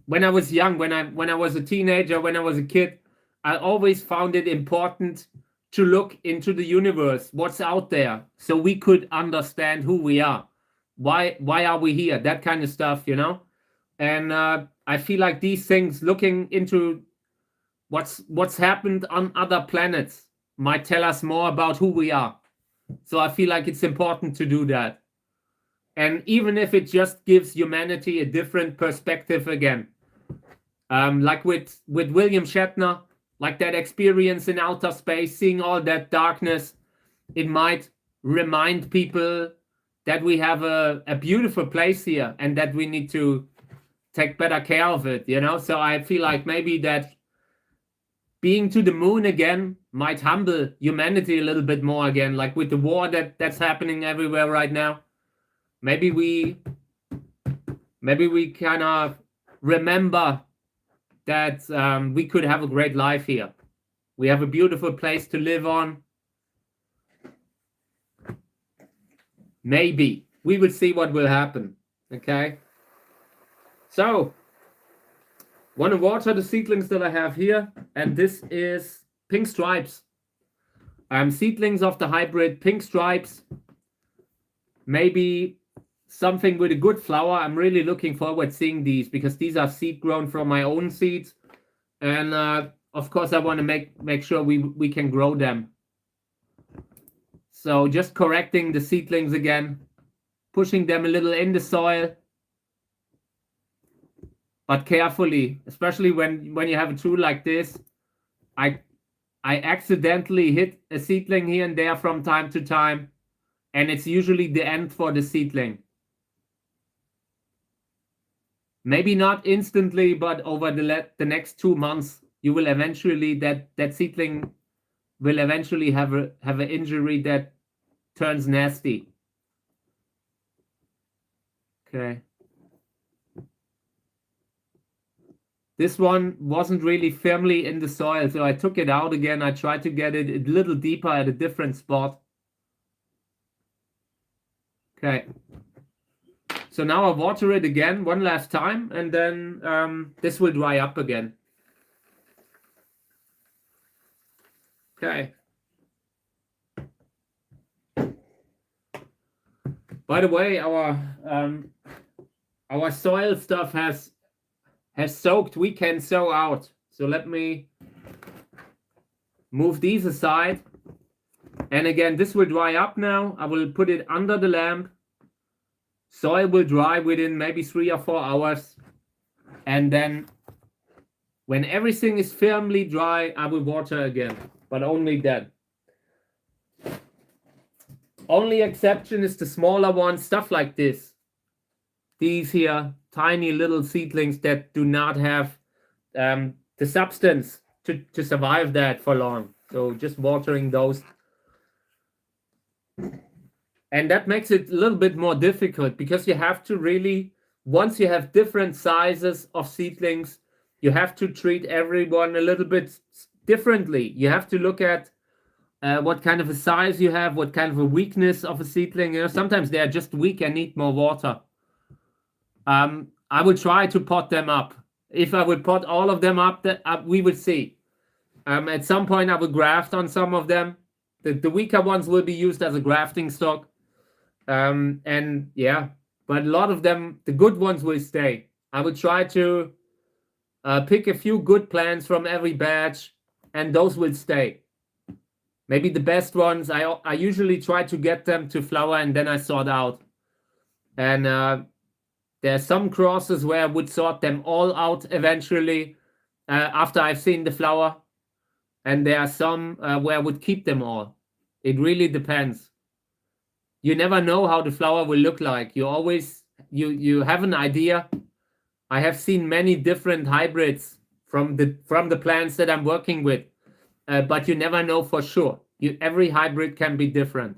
when I was young, when I was a teenager, when I was a kid, I always found it important to look into the universe, what's out there, so we could understand who we are. Why are we here? That kind of stuff, you know? And I feel like these things, looking into what's happened on other planets, might tell us more about who we are. So I feel like it's important to do that. And even if it just gives humanity a different perspective again. Like with William Shatner, like that experience in outer space, seeing all that darkness, it might remind people that we have a beautiful place here and that we need to take better care of it, you know? So I feel like maybe that being to the moon again might humble humanity a little bit more again, like with the war that's happening everywhere right now. Maybe we kind of remember that we could have a great life here. We have a beautiful place to live on. Maybe. We will see what will happen. Okay? So, want to water the seedlings that I have here. And this is pink stripes. Seedlings of the hybrid pink stripes. Maybe something with a good flower. I'm really looking forward to seeing these because these are seed grown from my own seeds. And of course, I want to make sure we can grow them. So just correcting the seedlings again, pushing them a little in the soil, but carefully, especially when you have a tool like this. I accidentally hit a seedling here and there from time to time, and it's usually the end for the seedling. Maybe not instantly, but over the next 2 months, you will eventually, that seedling will eventually have an injury that turns nasty. Okay. This one wasn't really firmly in the soil, so I took it out again. I tried to get it a little deeper at a different spot. Okay. So now I water it again one last time, and then this will dry up again. Okay. By the way, our soil stuff has soaked. We can sow out. So let me move these aside. And again, this will dry up now. I will put it under the lamp. Soil will dry within maybe 3 or 4 hours. And then when everything is firmly dry, I will water again, but only then. Only exception is the smaller ones, stuff like this. These here, tiny little seedlings that do not have the substance to survive that for long. So just watering those. And that makes it a little bit more difficult because you have to really, once you have different sizes of seedlings, you have to treat everyone a little bit differently. You have to look at what kind of a size you have, what kind of a weakness of a seedling. You know, sometimes they are just weak and need more water. I will try to pot them up. If I would pot all of them up, we would see. At some point, I will graft on some of them. The weaker ones will be used as a grafting stock. And yeah, but a lot of them, the good ones will stay. I will try to pick a few good plants from every batch, and those will stay. Maybe the best ones, I usually try to get them to flower and then I sort out. And there are some crosses where I would sort them all out eventually after I've seen the flower. And there are some where I would keep them all. It really depends. You never know how the flower will look like. You always, you have an idea. I have seen many different hybrids from the plants that I'm working with. But you never know for sure. Every hybrid can be different.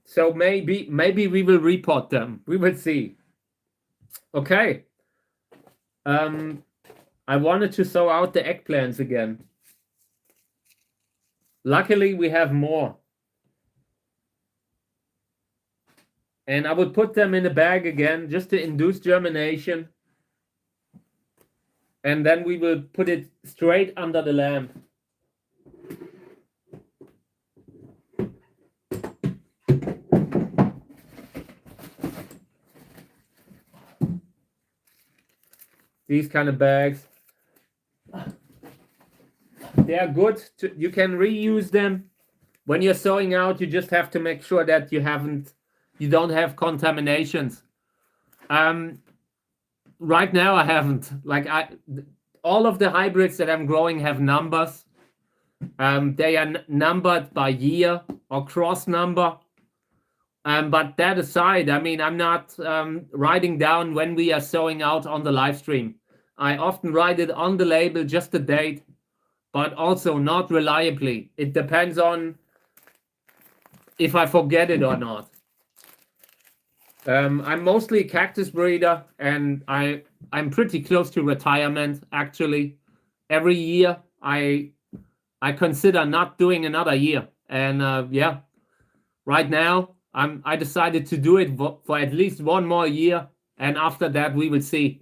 So maybe we will repot them. We will see. Okay. I wanted to sow out the eggplants again. Luckily, we have more. And I would put them in a bag again just to induce germination. And then we will put it straight under the lamp. These kind of bags. They are good. You can reuse them. When you're sowing out, you just have to make sure that you don't have contaminations. Right now I haven't. All of the hybrids that I'm growing have numbers. They are numbered by year or cross number. But that aside, I mean, I'm not writing down when we are sowing out on the live stream. I often write it on the label, just the date, but also not reliably. It depends on if I forget it or not. I'm mostly a cactus breeder, and I'm pretty close to retirement, actually. Every year, I consider not doing another year. And yeah, right now, I decided to do it for at least one more year, and after that, we will see.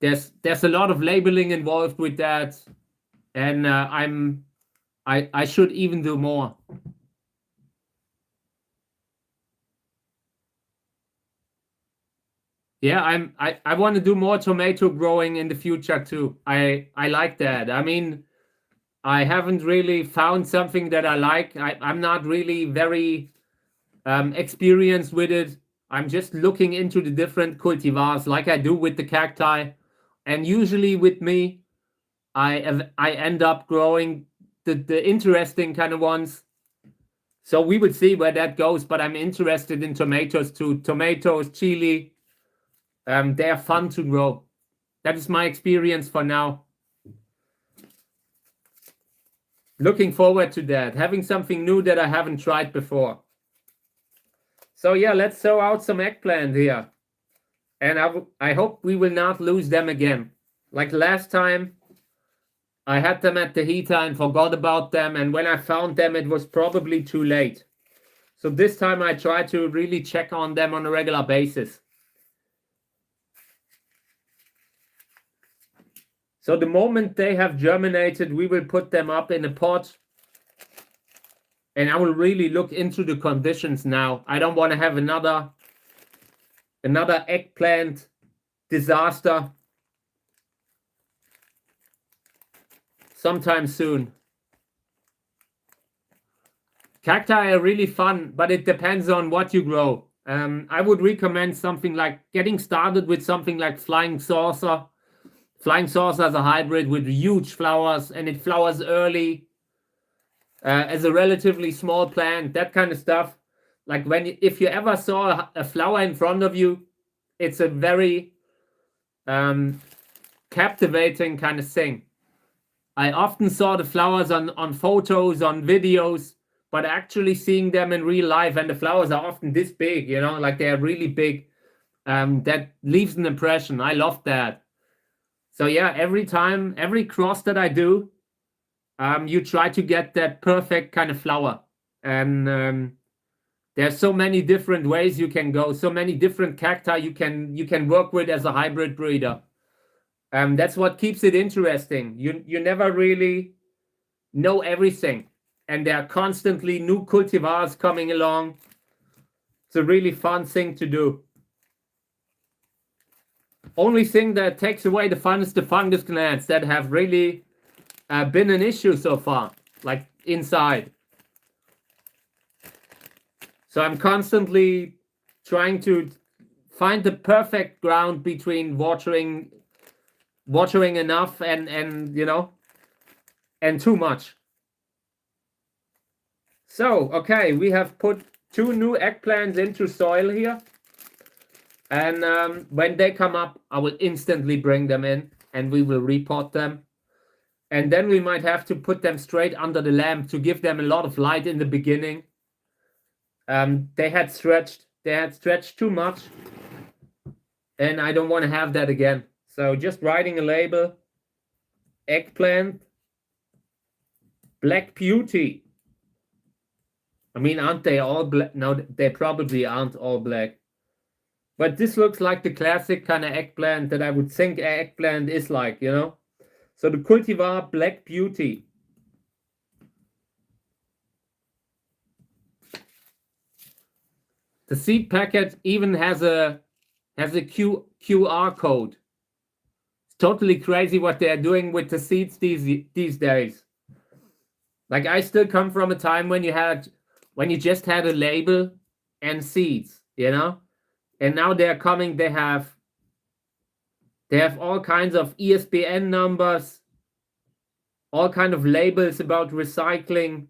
There's a lot of labeling involved with that, and I should even do more. Yeah, I want to do more tomato growing in the future too. I like that. I mean, I haven't really found something that I like. I'm not really very experienced with it. I'm just looking into the different cultivars like I do with the cacti. And usually with me, I end up growing the interesting kind of ones. So we would see where that goes, but I'm interested in tomatoes too. Tomatoes, chili, they are fun to grow. That is my experience for now. Looking forward to that, having something new that I haven't tried before. So yeah, let's sow out some eggplant here. And I hope we will not lose them again. Like last time, I had them at the heater and forgot about them. And when I found them, it was probably too late. So this time I try to really check on them on a regular basis. So the moment they have germinated, we will put them up in a pot. And I will really look into the conditions now. I don't want to have another eggplant disaster sometime soon. Cacti are really fun, but it depends on what you grow. I would recommend something like getting started with something like Flying Saucer. Flying Saucer is a hybrid with huge flowers, and it flowers early as a relatively small plant, that kind of stuff. Like if you ever saw a flower in front of you, it's a very captivating kind of thing. I often saw the flowers on photos, on videos, but actually seeing them in real life, and the flowers are often this big, you know, like they're really big. That leaves an impression. I love that. So yeah, every cross that I do, you try to get that perfect kind of flower. And there's so many different ways you can go, so many different cacti you can work with as a hybrid breeder. That's what keeps it interesting. You never really know everything, and there are constantly new cultivars coming along. It's a really fun thing to do. Only thing that takes away the fun is the fungus glands that have really been an issue so far, like inside. So I'm constantly trying to find the perfect ground between watering enough and you know, and too much. So okay, we have put 2 new eggplants into soil here, and when they come up, I will instantly bring them in and we will repot them. And then we might have to put them straight under the lamp to give them a lot of light in the beginning. They had stretched too much, and I don't want to have that again. So just writing a label, eggplant, Black Beauty. I mean, aren't they all black? No, they probably aren't all black. But this looks like the classic kind of eggplant that I would think an eggplant is like, you know? So the cultivar Black Beauty. The seed packet even has a QR code. It's totally crazy what they're doing with the seeds these days. Like, I still come from a time when you just had a label and seeds, you know? And now they're coming, they have all kinds of ISBN numbers, all kind of labels about recycling,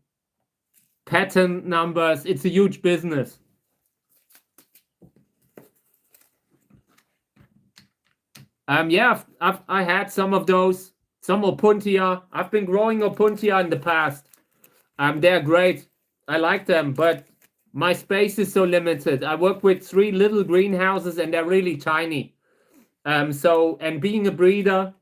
patent numbers. It's a huge business. Yeah, I had some of those, some Opuntia. I've been growing Opuntia in the past. They're great. I like them, but my space is so limited. I work with 3 little greenhouses and they're really tiny. And being a breeder,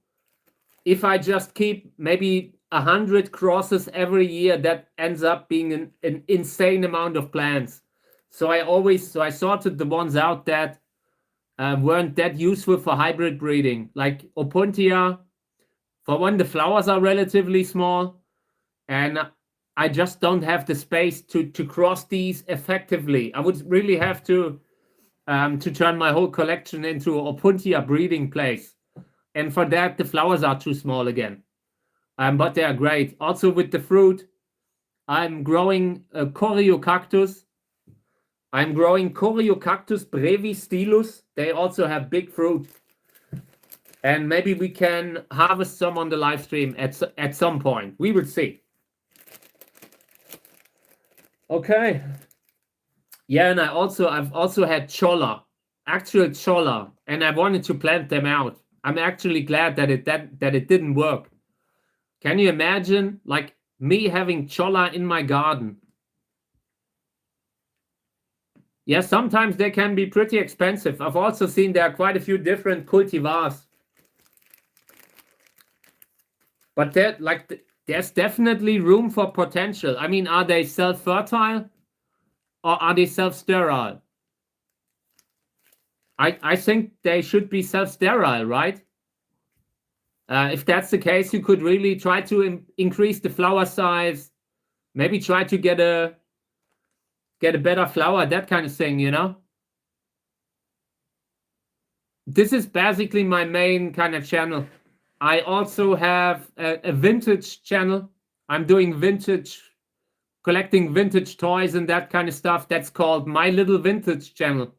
if I just keep maybe 100 crosses every year, that ends up being an insane amount of plants. So I sorted the ones out that weren't that useful for hybrid breeding, like Opuntia. For one, the flowers are relatively small, and I just don't have the space to cross these effectively. I would really have to turn my whole collection into a Opuntia breeding place, and for that the flowers are too small again. But they are great. Also with the fruit, I'm growing a Cactus. I'm growing Cactus brevis stilus. They also have big fruit. And maybe we can harvest some on the live stream at some point. We will see. Okay. Yeah, and I've also had cholla, actual cholla, and I wanted to plant them out. I'm actually glad that it didn't work. Can you imagine, like, me having cholla in my garden? Yeah, sometimes they can be pretty expensive. I've also seen there are quite a few different cultivars. But there's definitely room for potential. I mean, are they self-fertile? or are they self-sterile? I think they should be self-sterile, right? If that's the case, you could really try to increase the flower size, maybe try to get a better flower, that kind of thing, you know? This is basically my main kind of channel. I also have a vintage channel. I'm doing vintage, collecting vintage toys and that kind of stuff. That's called My Little Vintage Channel.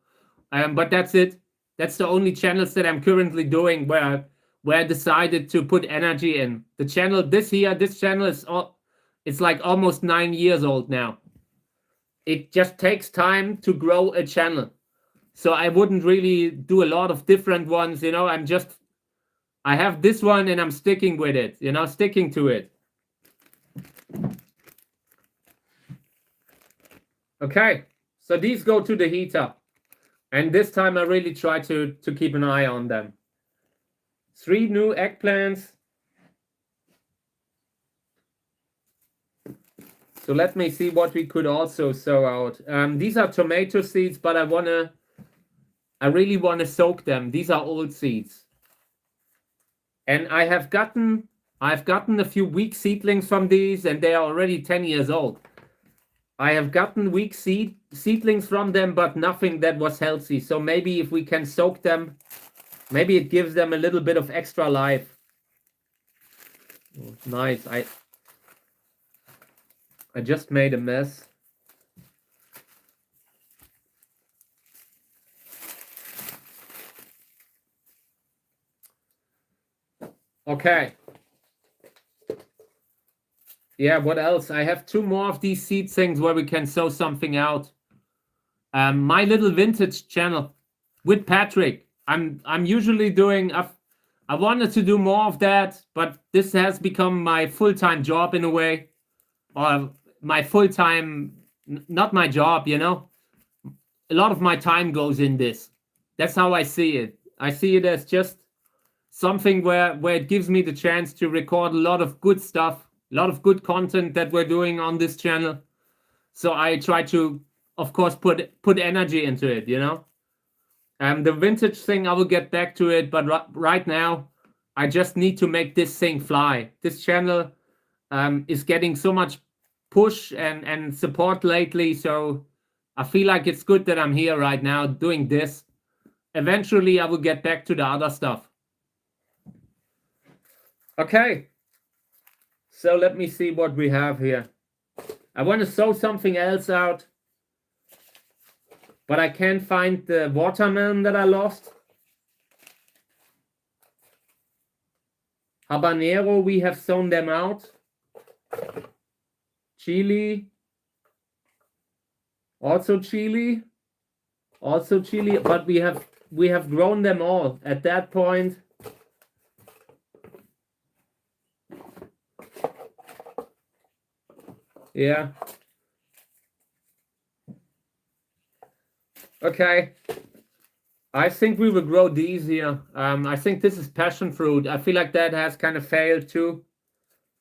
But that's it. That's the only channels that I'm currently doing where I decided to put energy in. The channel this channel is it's like almost 9 years old now. It just takes time to grow a channel. So I wouldn't really do a lot of different ones, you know. I have this one and I'm sticking with it, you know, sticking to it. Okay, so these go to the heater. And this time I really try to keep an eye on them. 3 new eggplants. So let me see what we could also sow out. These are tomato seeds, but I really want to soak them. These are old seeds. And I've gotten a few weak seedlings from these, and they are already 10 years old. I have gotten weak seedlings from them, but nothing that was healthy. So maybe if we can soak them, maybe it gives them a little bit of extra life. Oh, nice. I just made a mess. Okay. Yeah, what else? I have 2 more of these seed things where we can sow something out. My Little Vintage channel with Patrick. I'm usually doing. I wanted to do more of that, but this has become my full-time job in a way, or my full-time, not my job. You know, a lot of my time goes in this. That's how I see it. I see it as just something where it gives me the chance to record a lot of good stuff. A lot of good content that we're doing on this channel. So I try to, of course, put energy into it, you know. The vintage thing, I will get back to it, but right now, I just need to make this thing fly. This channel is getting so much push and support lately, so I feel like it's good that I'm here right now doing this. Eventually, I will get back to the other stuff. Okay. So let me see what we have here. I want to sow something else out, but I can't find the watermelon that I lost. Habanero, we have sown them out. Chili. Also chili, but we have grown them all at that point. Yeah. Okay. I think we will grow these here. I think this is passion fruit. I feel like that has kind of failed too.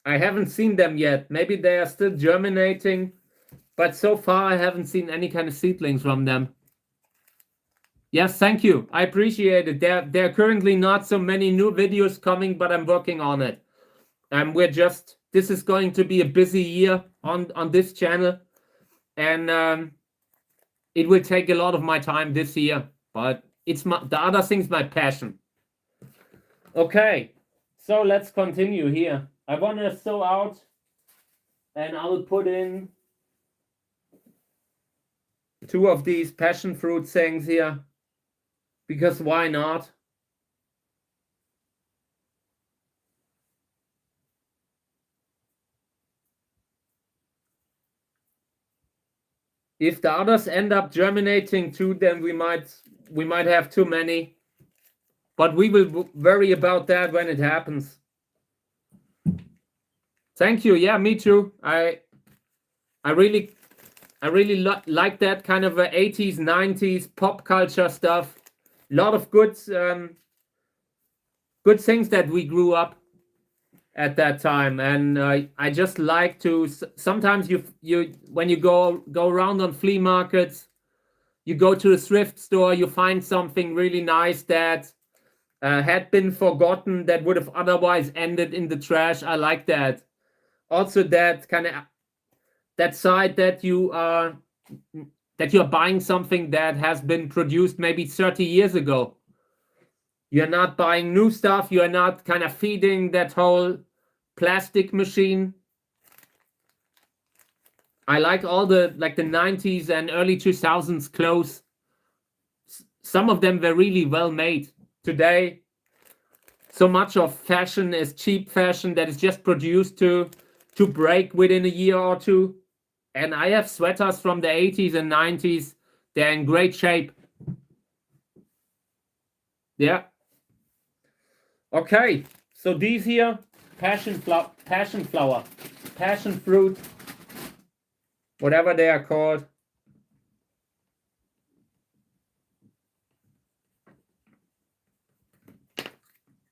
I haven't seen them yet. Maybe they are still germinating, but so far I haven't seen any kind of seedlings from them. Yes, thank you. I appreciate it. There are currently not so many new videos coming, but I'm working on it. This is going to be a busy year on this channel, and it will take a lot of my time this year, but the other thing's my passion. Okay, so let's continue here. I want to sow out, and I will put in 2 of these passion fruit things here, because why not? If the others end up germinating too, then we might have too many. But we will worry about that when it happens. Thank you. Yeah, me too. I really like that kind of 80s, 90s pop culture stuff. A lot of good things that we grew up. at that time, and I just like to. Sometimes you when you go around on flea markets, you go to a thrift store, you find something really nice that had been forgotten, that would have otherwise ended in the trash. I like that. Also, that kind of that side that you're buying something that has been produced maybe 30 years ago. You're not buying new stuff. You're not kind of feeding that whole plastic machine. I like all the 90s and early 2000s clothes. Some of them were really well made. Today, so much of fashion is cheap fashion that is just produced to break within a year or two. And I have sweaters from the 80s and 90s. They're in great shape. Yeah. Okay, so these here, passion flower, passion fruit, whatever they are called.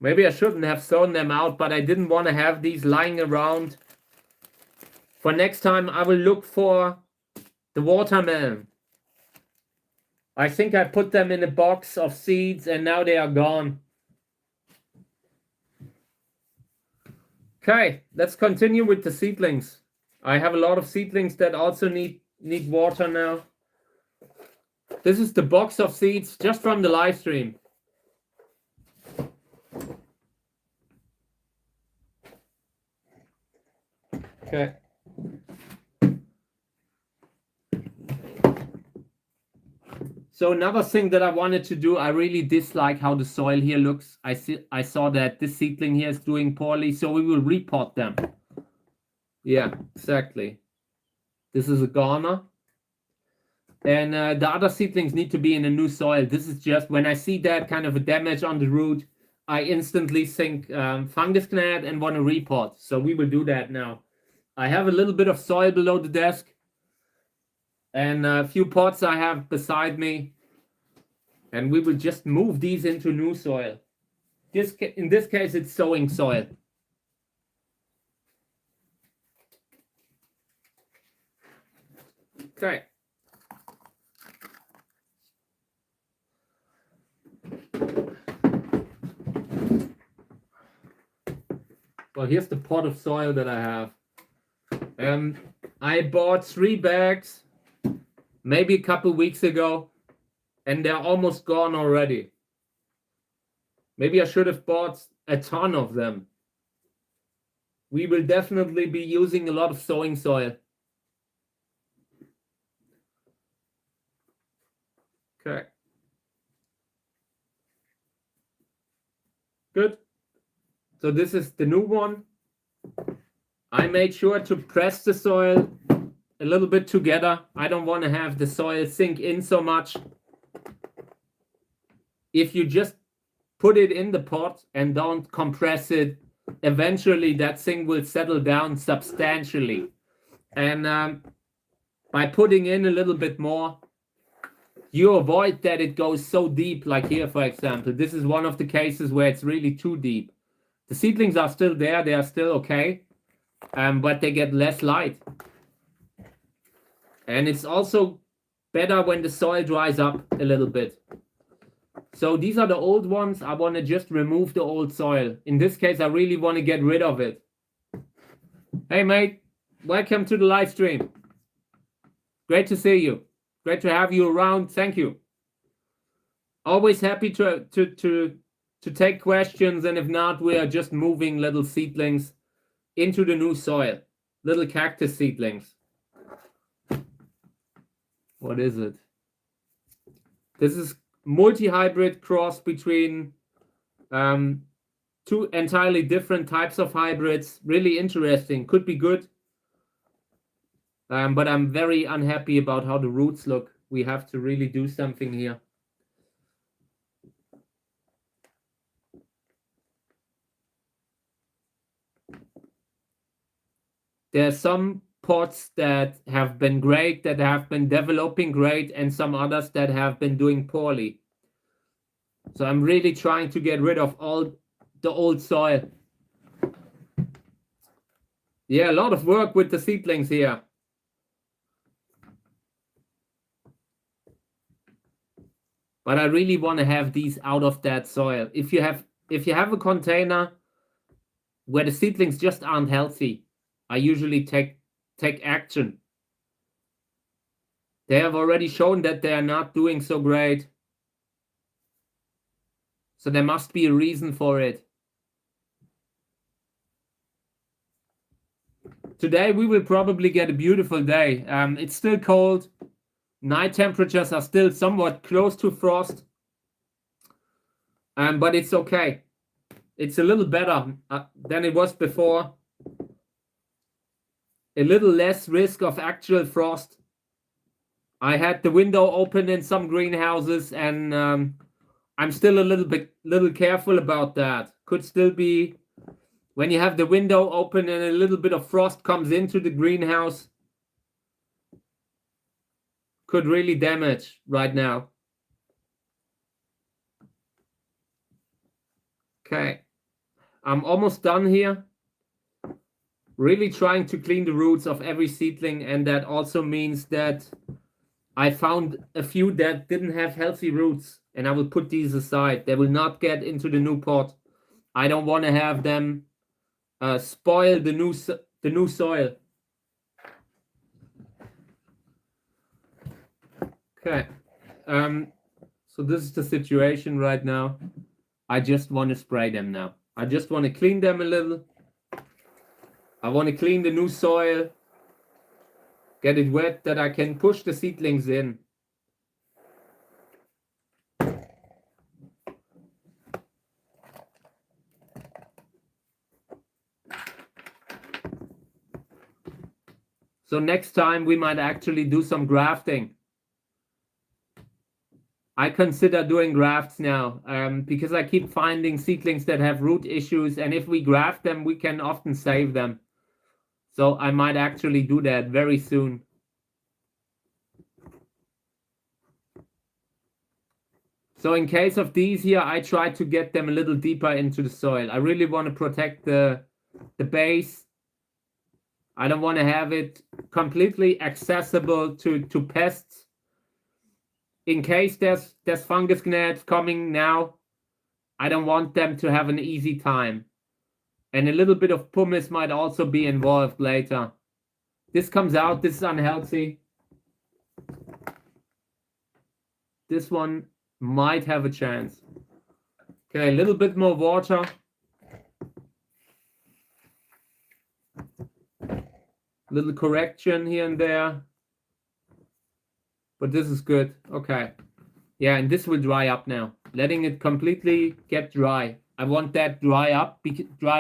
Maybe I shouldn't have thrown them out, but I didn't want to have these lying around. For next time, I will look for the watermelon. I think I put them in a box of seeds and now they are gone. Okay, let's continue with the seedlings. I have a lot of seedlings that also need water now. This is the box of seeds just from the live stream. Okay. So another thing that I wanted to do, I really dislike how the soil here looks. I saw that this seedling here is doing poorly, so we will repot them. Yeah, exactly. This is a goner. And the other seedlings need to be in a new soil. This is just, when I see that kind of a damage on the root, I instantly think fungus gnat and want to repot. So we will do that now. I have a little bit of soil below the desk. And a few pots I have beside me. And we will just move these into new soil. In this case, it's sowing soil. Okay. Well, here's the pot of soil that I have. I bought 3 bags maybe a couple weeks ago, and they're almost gone already. Maybe I should have bought a ton of them. We will definitely be using a lot of sowing soil. Okay. Good. So this is the new one. I made sure to press the soil a little bit together. I don't want to have the soil sink in so much. If you just put it in the pot and don't compress it, eventually that thing will settle down substantially. And by putting in a little bit more, you avoid that it goes so deep, like here, for example. This is one of the cases where it's really too deep. The seedlings are still there. They are still okay, but they get less light. And it's also better when the soil dries up a little bit. So these are the old ones. I want to just remove the old soil. In this case, I really want to get rid of it. Hey, mate. Welcome to the live stream. Great to see you. Great to have you around. Thank you. Always happy to take questions. And if not, we are just moving little seedlings into the new soil. Little cactus seedlings. What is it? This is multi-hybrid cross between 2 entirely different types of hybrids. Really interesting. Could be good. But I'm very unhappy about how the roots look. We have to really do something here. There are some pots that have been great, that have been developing great, and some others that have been doing poorly. So I'm really trying to get rid of all the old soil. Yeah, a lot of work with the seedlings here. But I really want to have these out of that soil. If you have a container where the seedlings just aren't healthy, I usually take action. They have already shown that they are not doing so great. So there must be a reason for it. Today we will probably get a beautiful day. It's still cold. Night temperatures are still somewhat close to frost. But it's okay. It's a little better than it was before. A little less risk of actual frost. I had the window open in some greenhouses, and I'm still a little careful about that. Could still be, when you have the window open and a little bit of frost comes into the greenhouse, could really damage right now. Okay, I'm almost done here. Really trying to clean the roots of every seedling, and that also means that I found a few that didn't have healthy roots, and I will put these aside. They will not get into the new pot. I don't want to have them spoil the new soil. Okay, so this is the situation right now. I just want to spray them now. I just want to clean them a little. I want to clean the new soil, get it wet that I can push the seedlings in. So next time we might actually do some grafting. I consider doing grafts now because I keep finding seedlings that have root issues, and if we graft them, we can often save them. So I might actually do that very soon. So in case of these here, I try to get them a little deeper into the soil. I really want to protect the base. I don't want to have it completely accessible to pests. In case there's fungus gnats coming now, I don't want them to have an easy time. And a little bit of pumice might also be involved later. This comes out, this is unhealthy. This one might have a chance. Okay, a little bit more water. Little correction here and there. But this is good. Okay. Yeah, and this will dry up now. Letting it completely get dry. I want that dried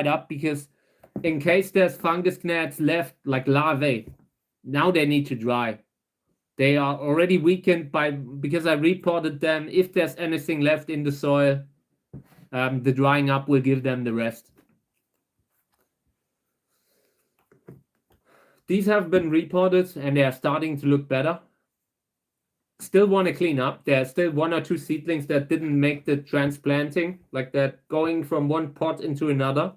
up because in case there's fungus gnats left, like larvae, now they need to dry. They are already weakened because I reported them. If there's anything left in the soil, the drying up will give them the rest. These have been reported and they are starting to look better. Still want to clean up. There are still 1 or 2 seedlings that didn't make the transplanting, like that going from one pot into another.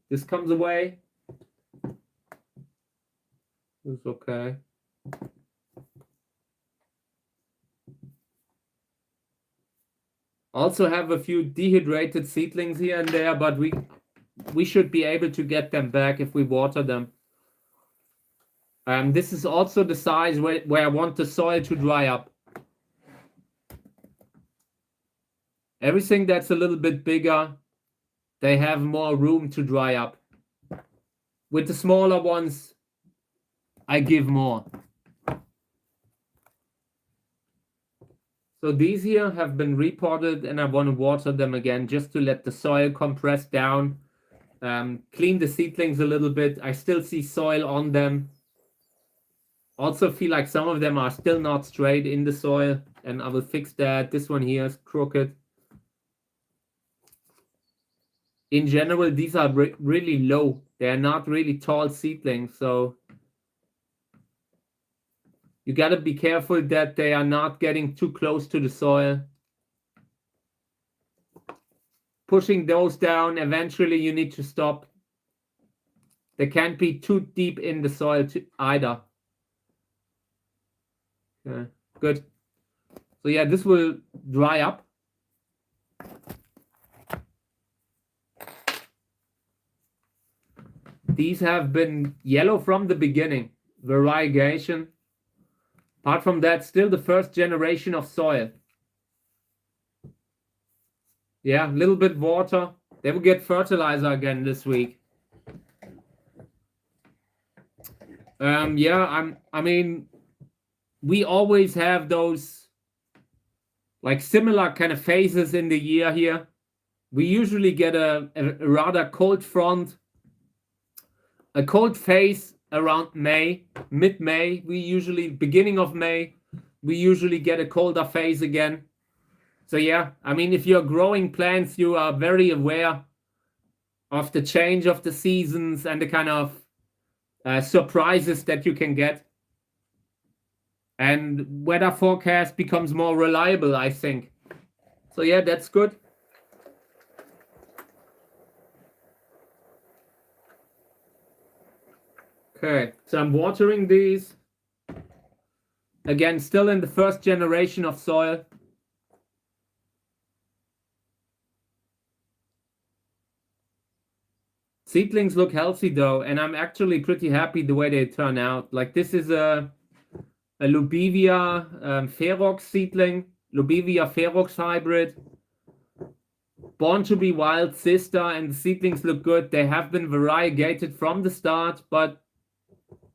This comes away. It's okay. Also have a few dehydrated seedlings here and there, but we should be able to get them back if we water them. This is also the size where I want the soil to dry up. Everything that's a little bit bigger, they have more room to dry up. With the smaller ones, I give more. So these here have been repotted, and I want to water them again just to let the soil compress down. Clean the seedlings a little bit. I still see soil on them. Also feel like some of them are still not straight in the soil, and I will fix that. This one here is crooked. In general, these are really low. They are not really tall seedlings, so you got to be careful that they are not getting too close to the soil. Pushing those down, eventually you need to stop They can't be too deep in the soil either. Okay, good. So yeah, this will dry up. These have been yellow from the beginning, variegation. Apart from that, still the first generation of soil. Yeah, a little bit water. They will get fertilizer again this week. Yeah, I mean, we always have those like similar kind of phases in the year here. We usually get a rather cold front, a cold phase around May, mid-May. We usually, beginning of May, we usually get a colder phase again. So yeah, I mean, if you're growing plants, you are very aware of the change of the seasons and the kind of surprises that you can get. And weather forecast becomes more reliable, I think. So yeah, that's good. Okay, so I'm watering these. Again, still in the first generation of soil. Seedlings look healthy though, and I'm actually pretty happy the way they turn out. Like this is a Lubivia ferox seedling, Lubivia ferox hybrid. Born to be wild sister, and the seedlings look good. They have been variegated from the start, but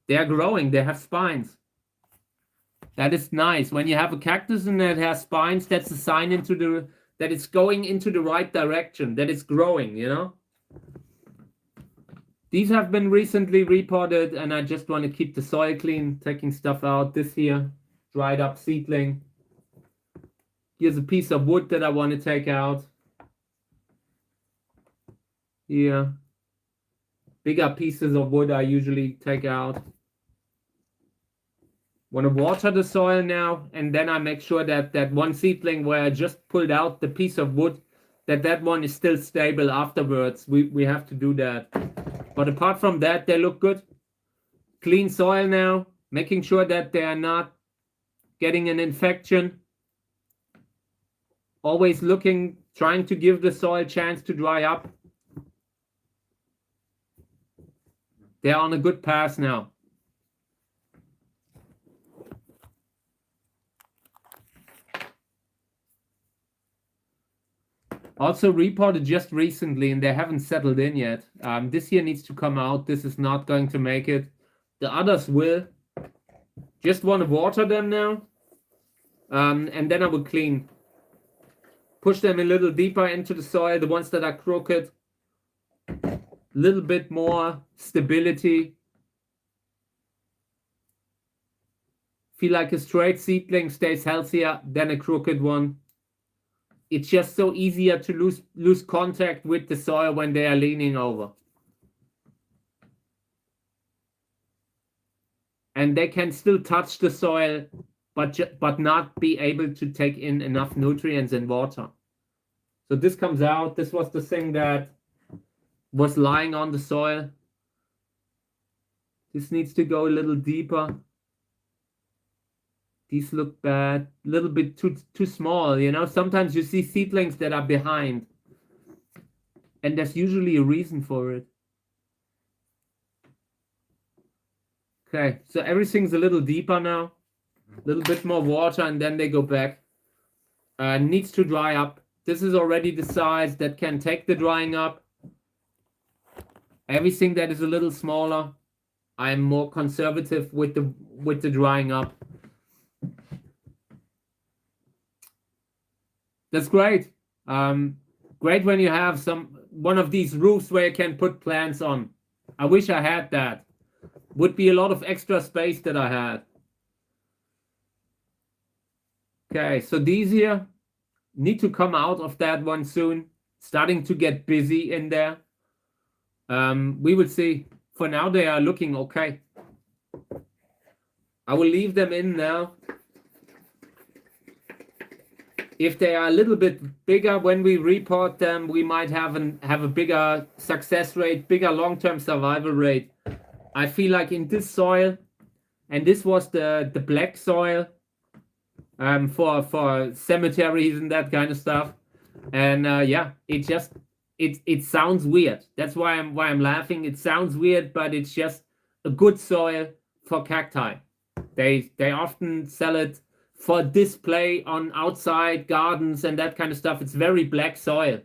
they are growing. They have spines. That is nice. When you have a cactus and it has spines, that's a sign that it's going into the right direction, that it's growing, you know? These have been recently repotted, and I just want to keep the soil clean, taking stuff out. This here, dried up seedling. Here's a piece of wood that I want to take out. Here. Bigger pieces of wood I usually take out. Want to water the soil now, and then I make sure that that one seedling where I just pulled out the piece of wood, that one is still stable afterwards. We have to do that. But apart from that, they look good. Clean soil now, making sure that they are not getting an infection. Always looking, trying to give the soil a chance to dry up. They're on a good path now. Also reported just recently, and they haven't settled in yet. This here needs to come out. This is not going to make it. The others will. Just want to water them now. And then I will clean. Push them a little deeper into the soil. The ones that are crooked. A little bit more stability. Feel like a straight seedling stays healthier than a crooked one. It's just so easier to lose contact with the soil when they are leaning over. And they can still touch the soil, but not be able to take in enough nutrients and water. So this comes out. This was the thing that was lying on the soil. This needs to go a little deeper. These look bad, a little bit too small, you know. Sometimes you see seedlings that are behind, and there's usually a reason for it. Okay, so everything's a little deeper now, a little bit more water, and then they go back. Needs to dry up. This is already the size that can take the drying up. Everything that is a little smaller, I'm more conservative with the drying up. That's great. Great when you have one of these roofs where you can put plants on. I wish I had that. Would be a lot of extra space that I had. Okay, so these here need to come out of that one soon. Starting to get busy in there. We will see. For now, they are looking okay. I will leave them in now. if they are a little bit bigger when we repot them, we might have a bigger success rate, bigger long-term survival rate. I feel like in this soil, and this was the black soil for cemeteries and that kind of stuff. And yeah, it sounds weird. That's why I'm laughing. It sounds weird, but it's just a good soil for cacti. They often sell it for display on outside gardens and that kind of stuff. It's very black soil.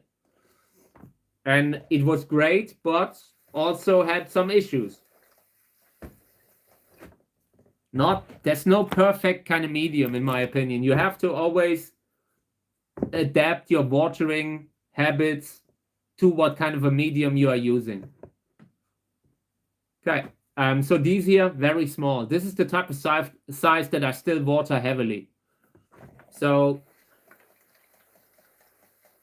And it was great, but also had some issues. There's no perfect kind of medium, in my opinion. You have to always adapt your watering habits to what kind of a medium you are using. Okay, so these here, very small. This is the type of size that I still water heavily. So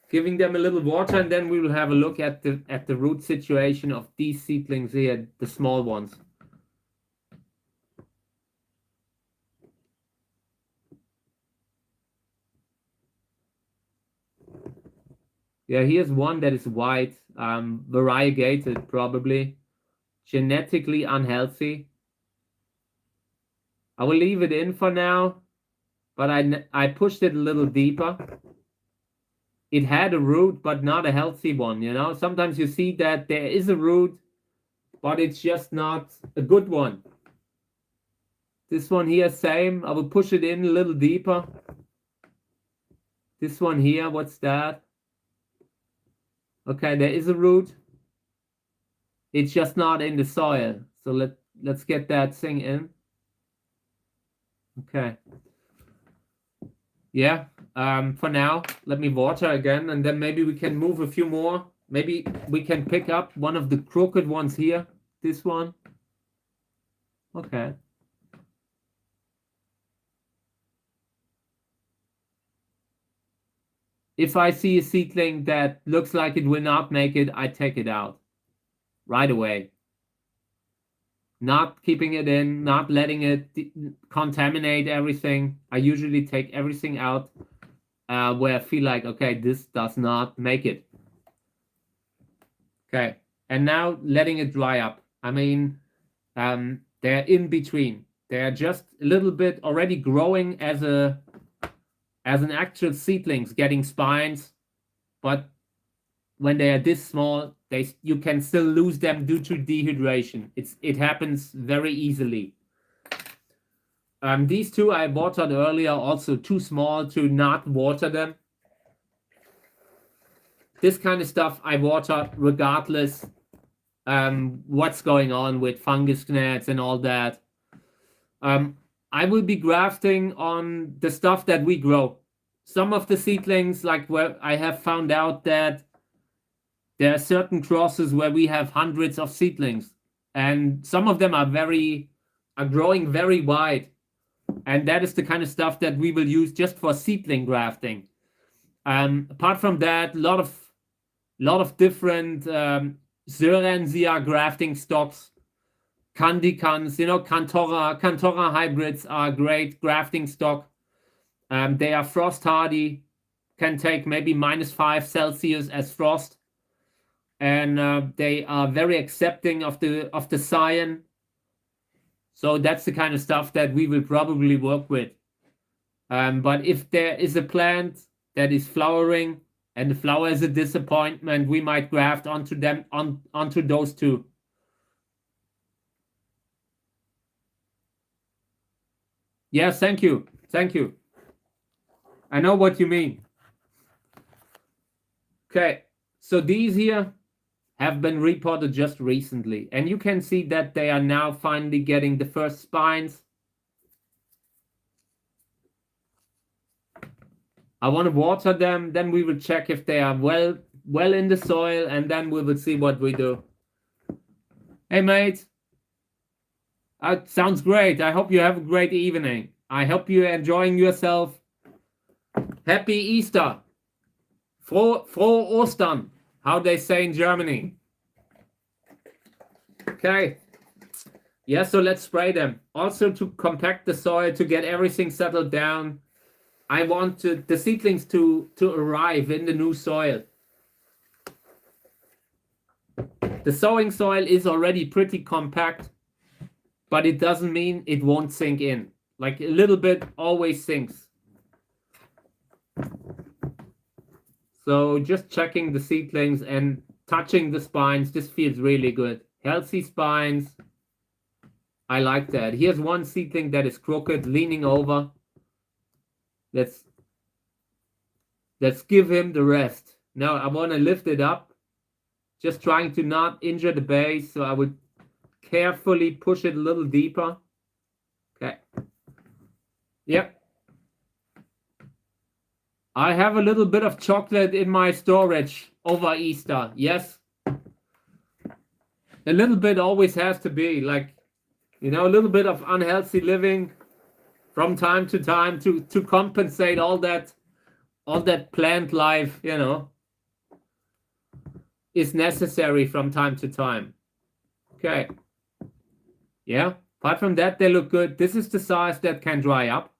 giving them a little water, and then we will have a look at the root situation of these seedlings here, the small ones. Yeah, here's one that is white, variegated probably, genetically unhealthy. I will leave it in for now, but I pushed it a little deeper. It had a root, but not a healthy one, you know? Sometimes you see that there is a root, but it's just not a good one. This one here, same. I will push it in a little deeper. This one here, what's that? Okay, there is a root. It's just not in the soil. So let's get that thing in. Okay. Yeah, for now, let me water again, and then maybe we can move a few more. Maybe we can pick up one of the crooked ones here. This one. Okay. If I see a seedling that looks like it will not make it, I take it out right away. Not keeping it in, not letting it contaminate everything. I usually take everything out where I feel like, okay, this does not make it. Okay, and now letting it dry up. I mean, they're in between. They're just a little bit already growing as an actual seedlings, getting spines, but when they are this small, you can still lose them due to dehydration. It happens very easily. These two I watered earlier, also too small to not water them. This kind of stuff I water regardless what's going on with fungus gnats and all that. I will be grafting on the stuff that we grow. Some of the seedlings, like where I have found out that there are certain crosses where we have hundreds of seedlings, and some of them are growing very wide, and that is the kind of stuff that we will use just for seedling grafting. Apart from that, a lot of different Syrensia grafting stocks, Candicans, you know, Cantora hybrids are great grafting stock. They are frost hardy, can take maybe -5 degrees Celsius as frost, and they are very accepting of the cyan. So that's the kind of stuff that we will probably work with. But if there is a plant that is flowering and the flower is a disappointment, we might graft onto those two. Yes, thank you. Thank you. I know what you mean. Okay, so these here have been reported just recently, and you can see that they are now finally getting the first spines. I want to water them, then we will check if they are well in the soil, and then we will see what we do. Hey, mate. Sounds great. I hope you have a great evening. I hope you're enjoying yourself. Happy Easter. Frohe Ostern, how they say in Germany. Okay. Yeah, so let's spray them. Also to compact the soil, to get everything settled down. I want the seedlings to arrive in the new soil. The sowing soil is already pretty compact, but it doesn't mean it won't sink in. Like a little bit always sinks. So just checking the seedlings and touching the spines. This feels really good. Healthy spines. I like that. Here's one seedling that is crooked, leaning over. Let's give him the rest. Now I want to lift it up. Just trying to not injure the base. So I would carefully push it a little deeper. Okay. Yep. I have a little bit of chocolate in my storage over Easter. Yes. A little bit always has to be, like, you know, a little bit of unhealthy living from time to time to compensate all that plant life, you know, is necessary from time to time. Okay. Yeah. Apart from that, they look good. This is the size that can dry up.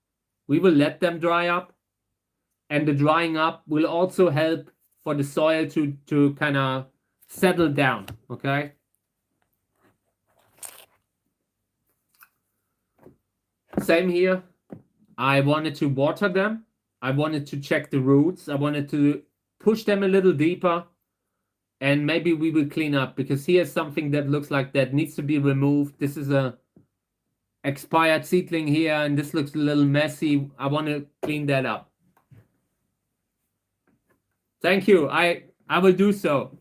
We will let them dry up. And the drying up will also help for the soil to kind of settle down. Okay. Same here. I wanted to water them. I wanted to check the roots. I wanted to push them a little deeper. And maybe we will clean up, because here's something that looks like that needs to be removed. This is a expired seedling here, and this looks a little messy. I want to clean that up. Thank you. I will do so.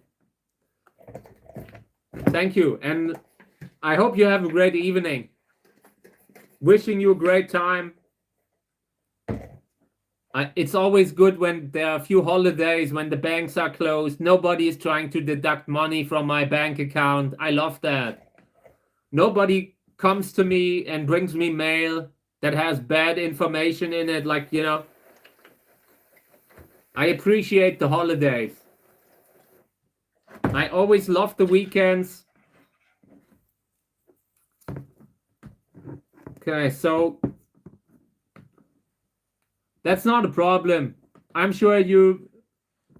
Thank you. And I hope you have a great evening. Wishing you a great time. It's always good when there are a few holidays, when the banks are closed. Nobody is trying to deduct money from my bank account. I love that. Nobody comes to me and brings me mail that has bad information in it. Like, you know, I appreciate the holidays. I always love the weekends. Okay, so that's not a problem. I'm sure you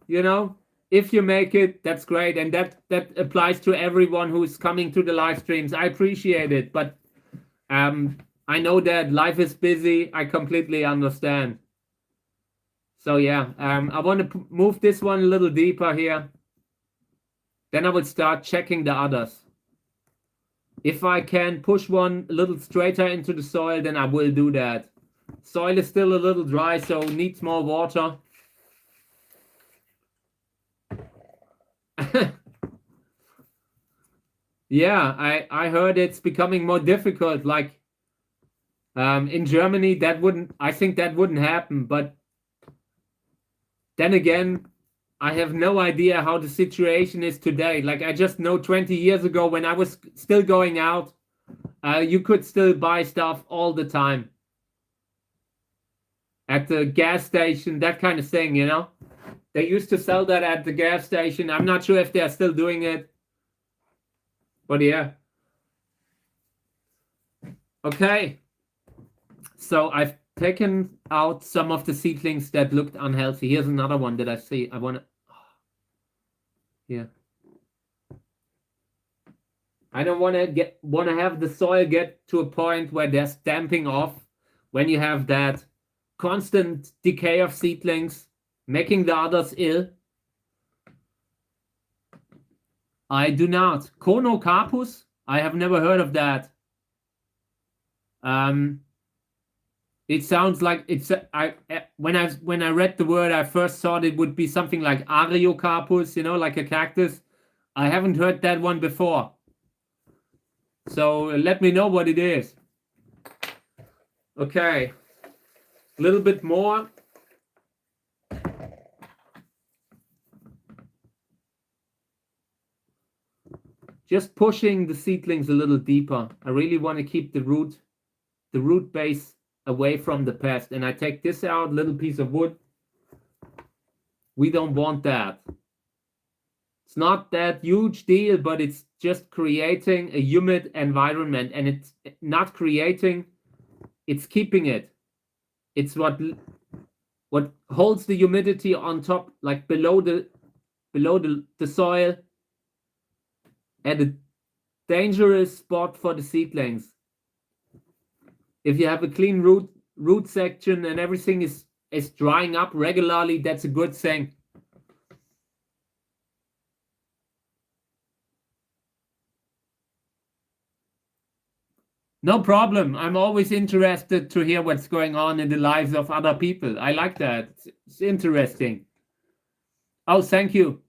know, if you make it, that's great. And that applies to everyone who's coming to the live streams. I appreciate it. But I know that life is busy. I completely understand. So yeah, I want to move this one a little deeper here. Then I will start checking the others. If I can push one a little straighter into the soil, then I will do that. Soil is still a little dry, so needs more water. Yeah, I heard it's becoming more difficult. Like in Germany, I think that wouldn't happen. But then again, I have no idea how the situation is today. Like, I just know 20 years ago, when I was still going out, you could still buy stuff all the time. At the gas station, that kind of thing, you know? They used to sell that at the gas station. I'm not sure if they're still doing it. But yeah. Okay. So I've taken out some of the seedlings that looked unhealthy. Here's another one that I see. I want to... Yeah. I don't want to have the soil get to a point where they're stamping off when you have that constant decay of seedlings, making the others ill. I do not. Conocapus? I have never heard of that. It sounds like it's when I read the word, I first thought it would be something like Ariocarpus, you know, like a cactus. I haven't heard that one before. So let me know what it is. Okay. A little bit more. Just pushing the seedlings a little deeper. I really want to keep the root base away from the pest. And I take this out, little piece of wood. We don't want that. It's not that huge deal, but it's just creating a humid environment. And it's not creating, it's keeping it. It's what what holds the humidity on top, like below the soil, at a dangerous spot for the seedlings. If you have a clean root section and everything is drying up regularly, that's a good thing. No problem. I'm always interested to hear what's going on in the lives of other people. I like that. It's interesting. Oh, thank you.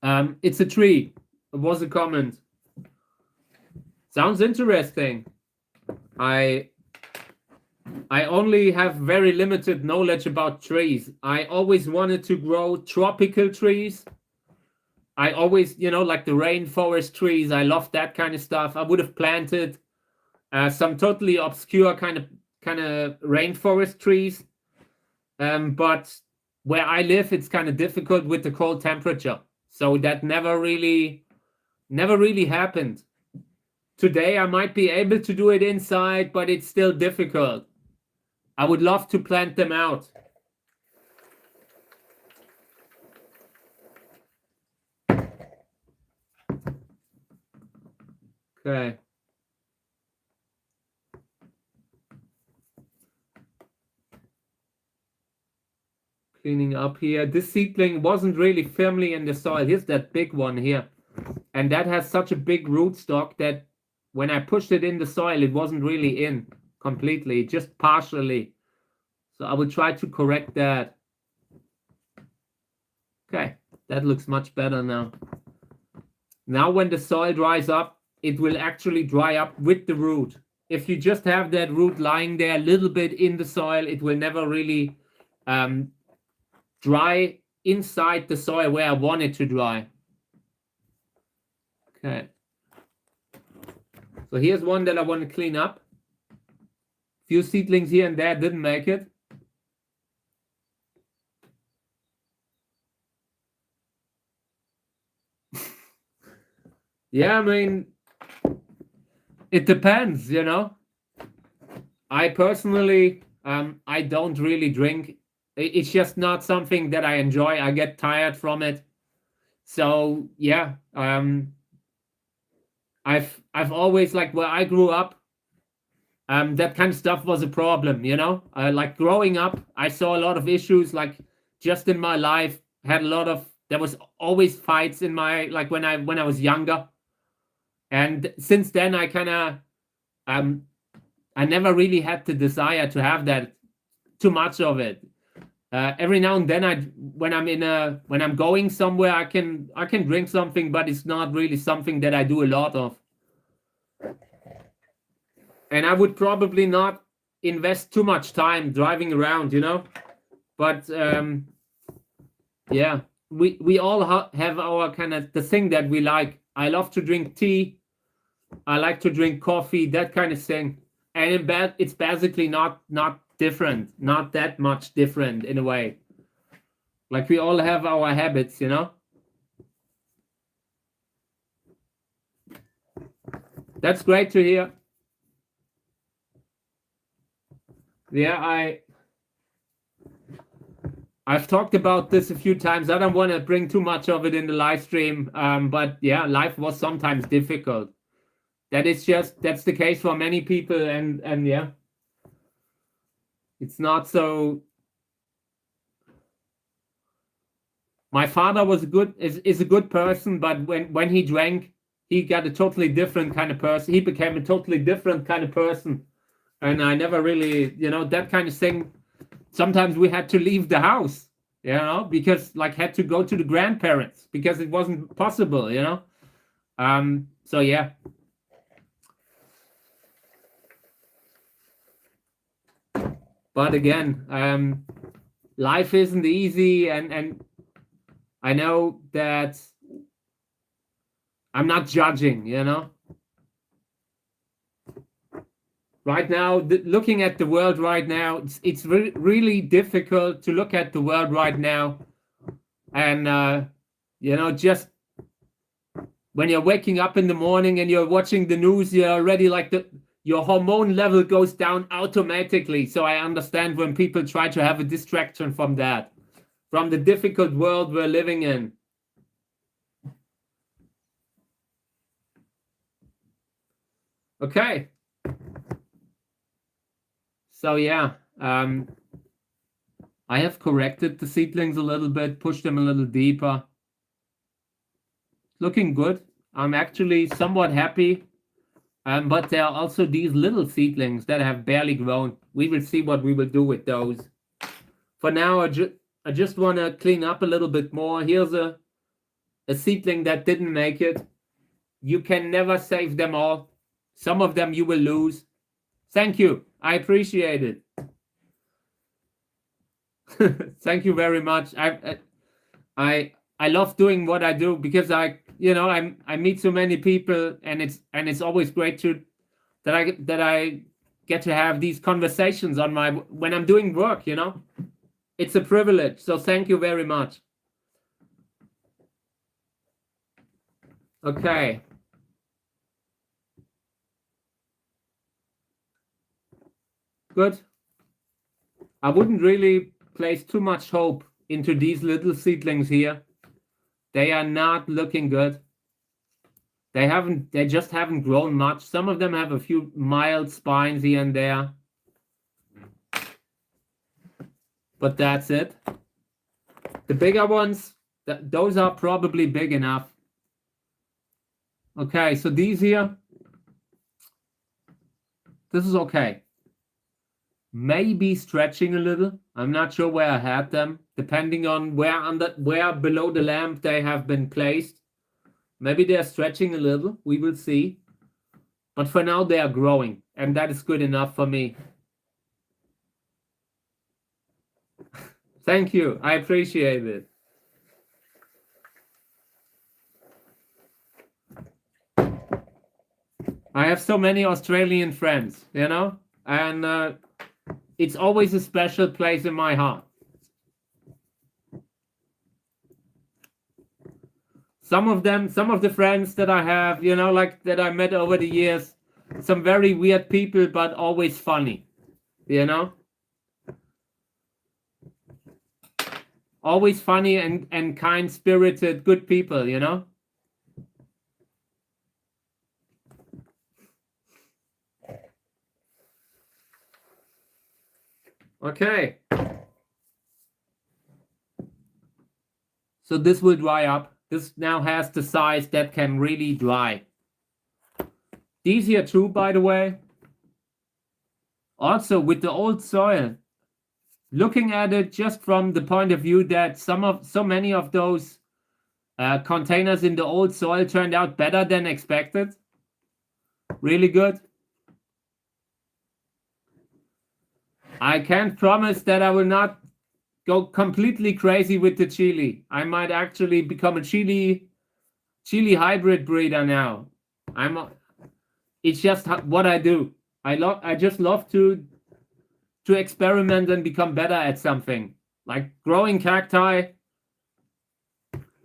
It's a tree. It was a comment. Sounds interesting. I only have very limited knowledge about trees. I always wanted to grow tropical trees. I always, like the rainforest trees. I love that kind of stuff. I would have planted some totally obscure kind of rainforest trees. But where I live, it's kind of difficult with the cold temperature. So that never really happened. Today, I might be able to do it inside, but it's still difficult. I would love to plant them out. Okay. Cleaning up here. This seedling wasn't really firmly in the soil. Here's that big one here. And that has such a big rootstock that when I pushed it in the soil, it wasn't really in completely, just partially. So I will try to correct that. Okay, that looks much better now. Now when the soil dries up, it will actually dry up with the root. If you just have that root lying there a little bit in the soil, it will never really dry inside the soil where I want it to dry. Okay. So here's one that I want to clean up. Few seedlings here and there didn't make it. Yeah, I mean, it depends, I personally, I don't really drink. It's just not something that I enjoy. I get tired from it. So yeah, I've always, like, where I grew up, that kind of stuff was a problem, like growing up, I saw a lot of issues, like just in my life, there was always fights in my, like when I was younger. And since then I kind of, I never really had the desire to have that too much of it. Every now and then when I'm going somewhere, I can drink something, but it's not really something that I do a lot of. And I would probably not invest too much time driving around, But yeah, we all have our kind of the thing that we like. I love to drink tea. I like to drink coffee, that kind of thing. And it's basically not different, not that much different in a way. Like we all have our habits, That's great to hear. Yeah, I've talked about this a few times. I don't want to bring too much of it in the live stream, but yeah, life was sometimes difficult. That's the case for many people, and yeah, it's not so. My father is a good person, but when he drank, he got a totally different kind of person. He became a totally different kind of person, and I never really, that kind of thing. Sometimes we had to leave the house, because like had to go to the grandparents because it wasn't possible, So yeah. But again, life isn't easy, and I know that I'm not judging, Right now, looking at the world right now, it's really difficult to look at the world right now. And, just when you're waking up in the morning and you're watching the news, you're already like your hormone level goes down automatically. So I understand when people try to have a distraction from that, from the difficult world we're living in. Okay. So yeah, I have corrected the seedlings a little bit, pushed them a little deeper. Looking good. I'm actually somewhat happy. But there are also these little seedlings that have barely grown. We will see what we will do with those. For now, I just want to clean up a little bit more. Here's a seedling that didn't make it. You can never save them all. Some of them you will lose. Thank you. I appreciate it. Thank you very much. I love doing what I do because I meet so many people, and it's always great that I get to have these conversations when I'm doing work, It's a privilege. So thank you very much. Okay. Good. I wouldn't really place too much hope into these little seedlings here. They are not looking good. They just haven't grown much. Some of them have a few mild spines here and there. But that's it. The bigger ones, those are probably big enough. Okay, so these here, this is okay. Maybe stretching a little. I'm not sure where I had them, depending on where below the lamp they have been placed. Maybe they're stretching a little. We will see. But for now, they are growing, and that is good enough for me. Thank you. I appreciate it. I have so many Australian friends, and it's always a special place in my heart. Some of the friends that I have, like that I met over the years, some very weird people, but always funny, Always funny and kind-spirited, good people, Okay. So this will dry up. This now has the size that can really dry. These here too, by the way. Also with the old soil, looking at it just from the point of view that so many of those containers in the old soil turned out better than expected. Really good. I can't promise that I will not go completely crazy with the chili. I might actually become a chili hybrid breeder now. It's just what I do. I just love to experiment and become better at something. Like growing cacti,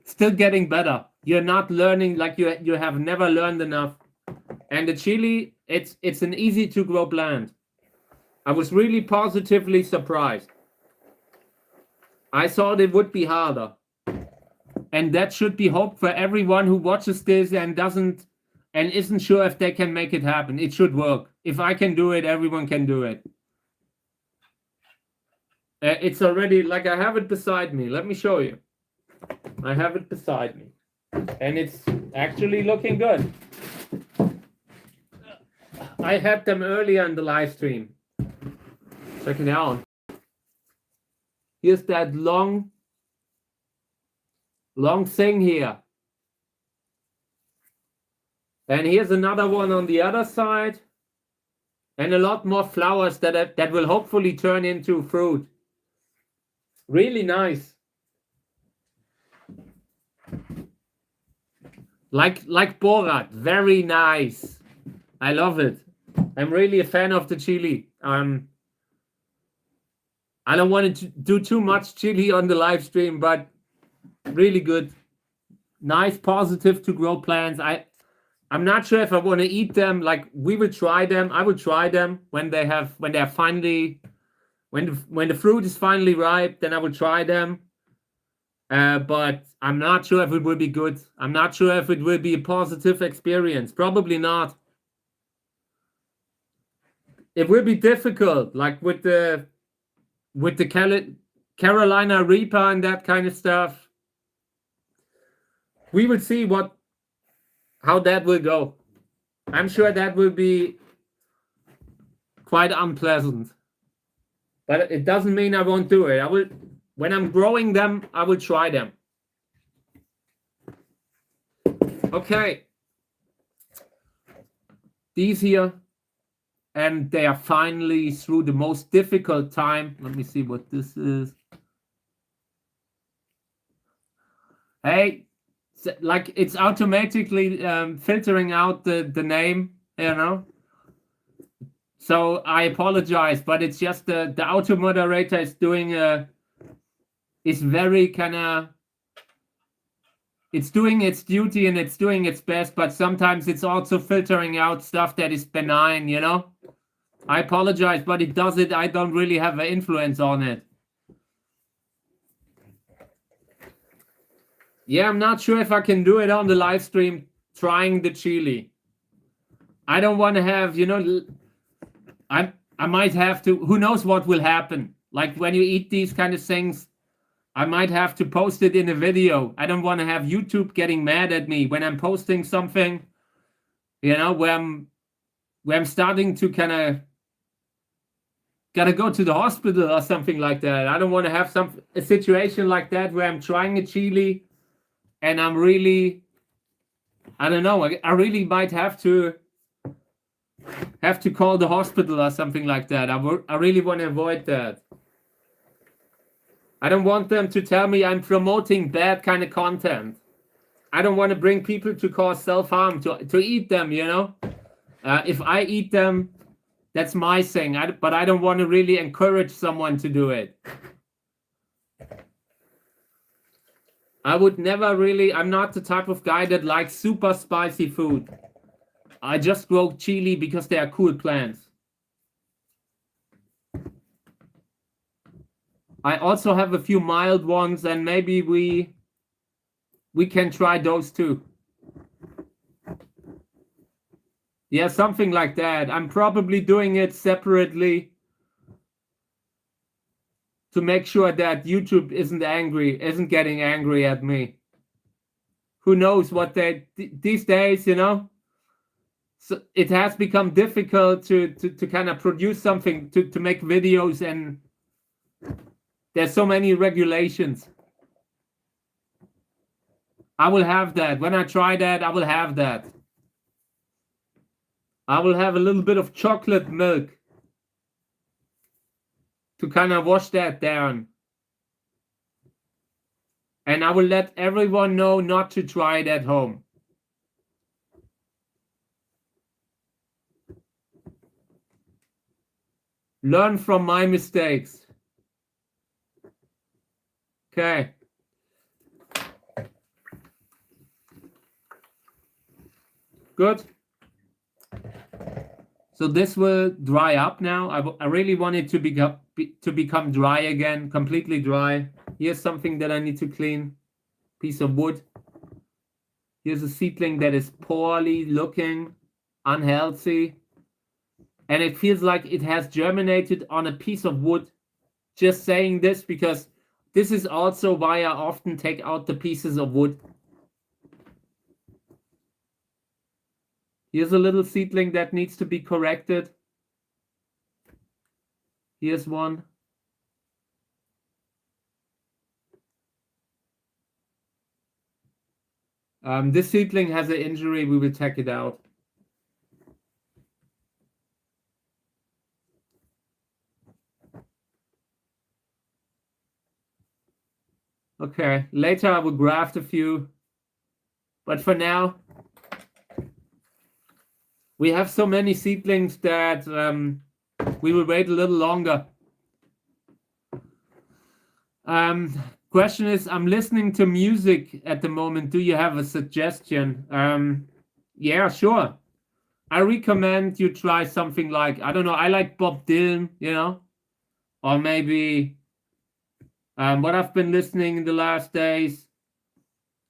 still getting better. You're not learning, like you have never learned enough. And the chili, it's an easy to grow plant. I was really positively surprised. I thought it would be harder. And that should be hope for everyone who watches this and isn't sure if they can make it happen. It should work. If I can do it, everyone can do it. It's already, like, I have it beside me. Let me show you. I have it beside me. And it's actually looking good. I had them earlier in the live stream. Check it out. Here's that long thing here. And here's another one on the other side. And a lot more flowers that will hopefully turn into fruit. Really nice. Like Borat. Very nice. I love it. I'm really a fan of the chili. I don't want to do too much chili on the live stream, but really good. Nice, positive to grow plants. I'm not sure if I want to eat them. Like, we will try them. I will try them when they're finally, when the fruit is finally ripe, then I will try them. But I'm not sure if it will be good. I'm not sure if it will be a positive experience. Probably not. It will be difficult, like with the Carolina Reaper and that kind of stuff. We will see how that will go. I'm sure that will be quite unpleasant. But it doesn't mean I won't do it. I will, when I'm growing them, I will try them. Okay. These here. And they are finally through the most difficult time. Let me see what this is. Hey, like it's automatically filtering out the name, you know. So I apologize, but it's just the auto moderator is doing is very kind of, it's doing its duty and it's doing its best, but sometimes it's also filtering out stuff that is benign, you know. I apologize, but it does it. I don't really have an influence on it. Yeah, I'm not sure if I can do it on the live stream trying the chili. I don't want to have, you know, I might have to, who knows what will happen. Like when you eat these kind of things, I might have to post it in a video. I don't want to have YouTube getting mad at me when I'm posting something, you know, where I'm starting to kind of gotta go to the hospital or something like that. I don't want to have a situation like that where I'm trying a chili and I'm really, I don't know, I really might have to call the hospital or something like that. I really want to avoid that. I don't want them to tell me I'm promoting bad kind of content. I don't want to bring people to cause self-harm to eat them, you know. If I eat them, that's my thing, but I don't want to really encourage someone to do it. I would never really, I'm not the type of guy that likes super spicy food. I just grow chili because they are cool plants. I also have a few mild ones, and maybe we can try those too. Yeah, something like that. I'm probably doing it separately to make sure that YouTube isn't getting angry at me. Who knows what these days, you know? So it has become difficult to kind of produce something, to make videos, and there's so many regulations. I will have that. When I try that, I will have that. I will have a little bit of chocolate milk to kind of wash that down. And I will let everyone know not to try it at home. Learn from my mistakes. Okay. Good. So this will dry up now. I really want it to become dry again, completely dry. Here's something that I need to clean. Piece of wood. Here's a seedling that is poorly looking, unhealthy. And it feels like it has germinated on a piece of wood. Just saying this because this is also why I often take out the pieces of wood. Here's a little seedling that needs to be corrected. Here's one. This seedling has an injury. We will take it out. Okay, later I will graft a few. But for now, we have so many seedlings that we will wait a little longer. Question is, I'm listening to music at the moment. Do you have a suggestion? yeah, sure. I recommend you try something like, I don't know, I like Bob Dylan, you know, or maybe what I've been listening in the last days.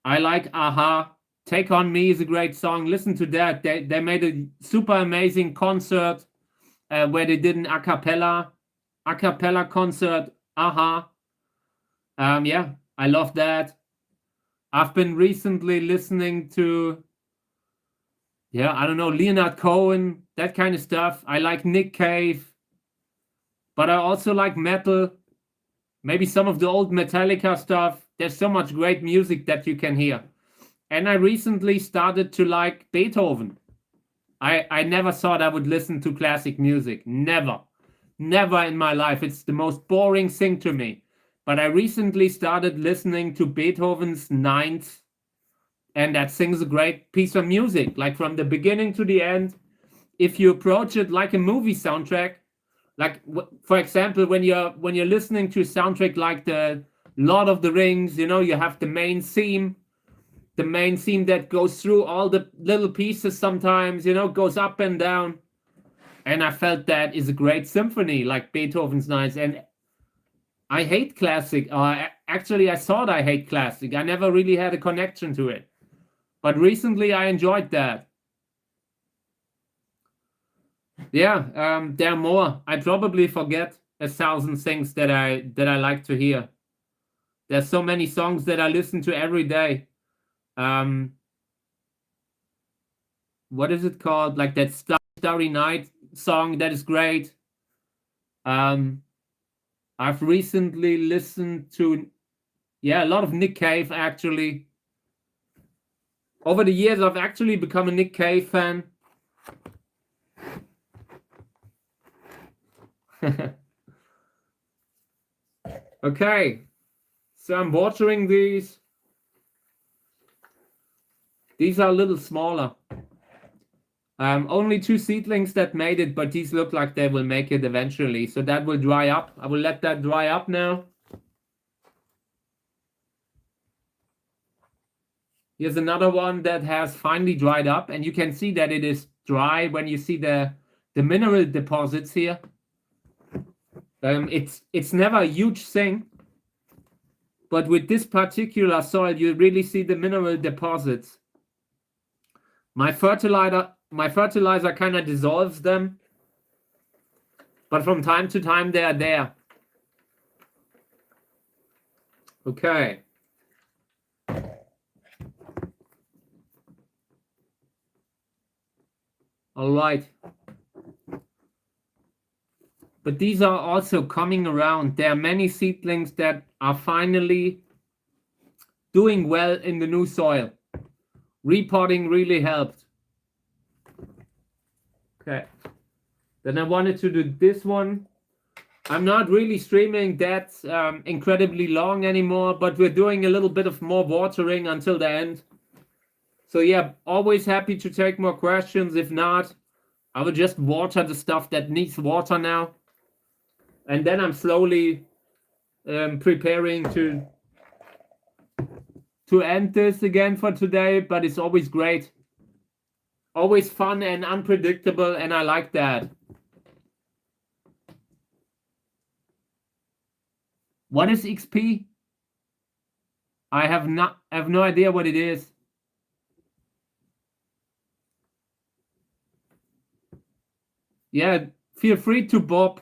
I like Aha. Take on Me is a great song. Listen to that. They made a super amazing concert where they did an a cappella concert. Aha. Yeah, I love that. I've been recently listening to, yeah, I don't know, Leonard Cohen, that kind of stuff. I like Nick Cave, but I also like metal. Maybe some of the old Metallica stuff. There's so much great music that you can hear. And I recently started to like Beethoven. I never thought I would listen to classic music. Never. Never in my life. It's the most boring thing to me. But I recently started listening to Beethoven's Ninth, and that thing's a great piece of music, like from the beginning to the end. If you approach it like a movie soundtrack, like for example, when you're listening to a soundtrack like the Lord of the Rings, you know, you have the main theme that goes through all the little pieces sometimes, you know, goes up and down. And I felt that is a great symphony, like Beethoven's Ninth. And I hate classic. Actually, I thought I hate classic. I never really had a connection to it. But recently I enjoyed that. Yeah, there are more. I probably forget 1,000 things that I like to hear. There's so many songs that I listen to every day. What is it called? Like that Starry Night song, that is great. I've recently listened to, yeah, a lot of Nick Cave actually. Over the years, I've actually become a Nick Cave fan. Okay, so I'm watering these. These are a little smaller. Only 2 seedlings that made it, but these look like they will make it eventually. So that will dry up. I will let that dry up now. Here's another one that has finally dried up, and you can see that it is dry when you see the mineral deposits here. It's never a huge thing, but with this particular soil, you really see the mineral deposits. My fertilizer kind of dissolves them, but from time to time they are there. Okay. All right. But these are also coming around. There are many seedlings that are finally doing well in the new soil. Repotting really helped. Okay. Then I wanted to do this one. I'm not really streaming that incredibly long anymore, but we're doing a little bit of more watering until the end. So yeah, always happy to take more questions. If not, I will just water the stuff that needs water now. And then I'm slowly preparing to end this again for today, but it's always great. Always fun and unpredictable, and I like that. What is XP? I have no idea what it is. Yeah, feel free to bob.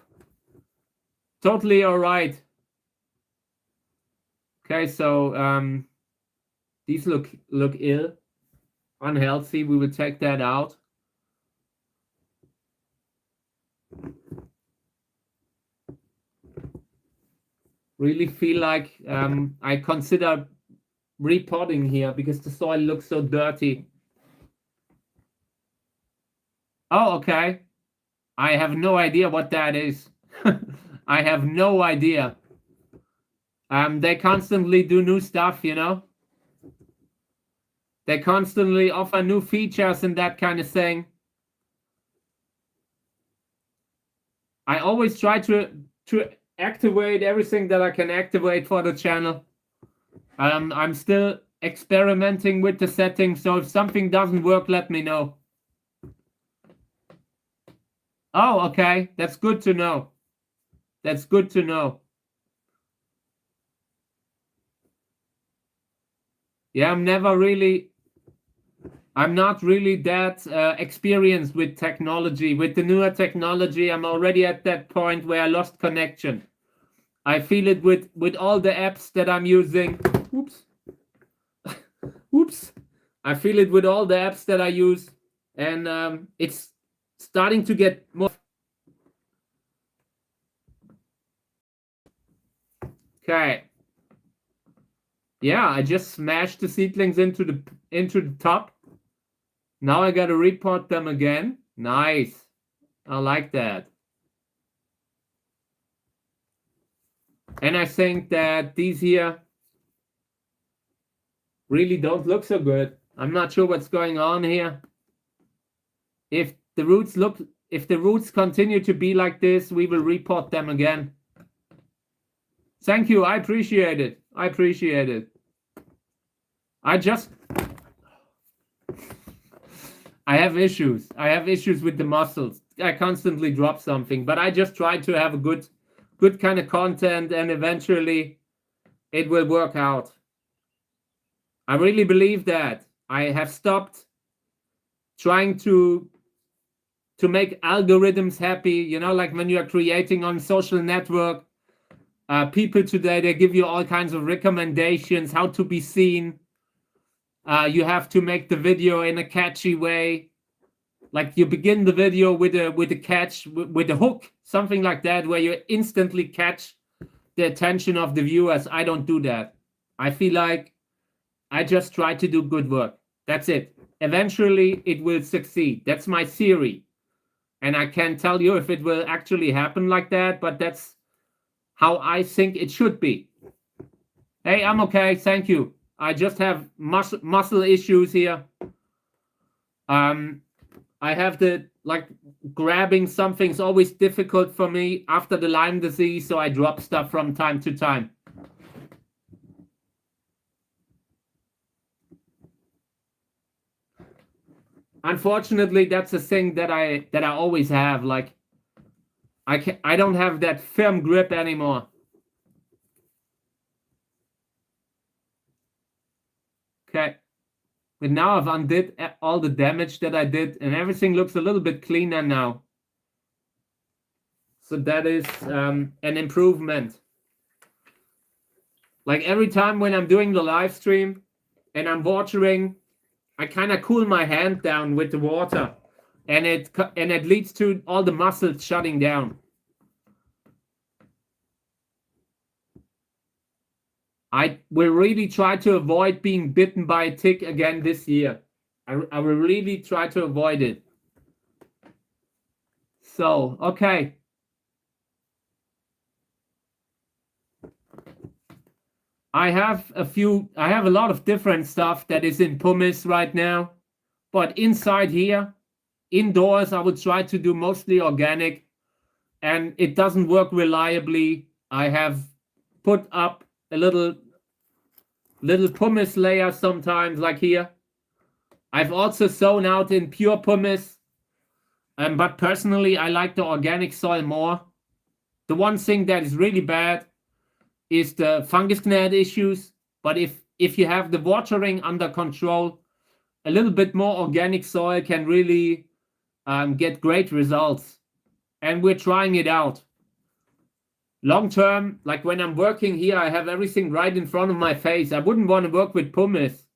Totally all right. Okay, so these look ill, unhealthy. We will take that out. Really feel like I consider repotting here because the soil looks so dirty. Oh, okay. I have no idea what that is. I have no idea. They constantly do new stuff, you know? They constantly offer new features and that kind of thing. I always try to activate everything that I can activate for the channel. I'm still experimenting with the settings, so if something doesn't work, let me know. Oh, okay, that's good to know. That's good to know. Yeah, I'm not really that experienced with technology. With the newer technology, I'm already at that point where I lost connection. I feel it with all the apps that I'm using. Oops. Oops. I feel it with all the apps that I use, and it's starting to get more. Okay. Yeah, I just smashed the seedlings into the top. Now I gotta repot them again. Nice. I like that. And I think that these here really don't look so good. I'm not sure what's going on here. If the roots continue to be like this, we will repot them again. Thank you. I appreciate it. I appreciate it. I have issues. I have issues with the muscles. I constantly drop something, but I just try to have a good kind of content, and eventually it will work out. I really believe that. I have stopped trying to make algorithms happy. You know, like when you are creating on social network, people today, they give you all kinds of recommendations how to be seen. You have to make the video in a catchy way. Like you begin the video with a catch, with a hook, something like that, where you instantly catch the attention of the viewers. I don't do that. I feel like I just try to do good work. That's it. Eventually, it will succeed. That's my theory. And I can't tell you if it will actually happen like that, but that's how I think it should be. Hey, I'm okay. Thank you. I just have muscle issues here. I have grabbing something's always difficult for me after the Lyme disease, so I drop stuff from time to time. Unfortunately, that's a thing that I always have. Like I don't have that firm grip anymore. Okay. But now I've undid all the damage that I did, and everything looks a little bit cleaner now. So that is an improvement. Like every time when I'm doing the live stream and I'm watering, I kind of cool my hand down with the water, and it leads to all the muscles shutting down. I will really try to avoid being bitten by a tick again this year. I will really try to avoid it. So, okay. I have a lot of different stuff that is in pumice right now, but inside here, indoors, I would try to do mostly organic, and it doesn't work reliably. I have put up a little pumice layer sometimes, like here. I've also sown out in pure pumice, but personally, I like the organic soil more. The one thing that is really bad is the fungus gnat issues, but if you have the watering under control, a little bit more organic soil can really get great results, and we're trying it out. Long term, like when I'm working here, I have everything right in front of my face. I wouldn't want to work with pumice.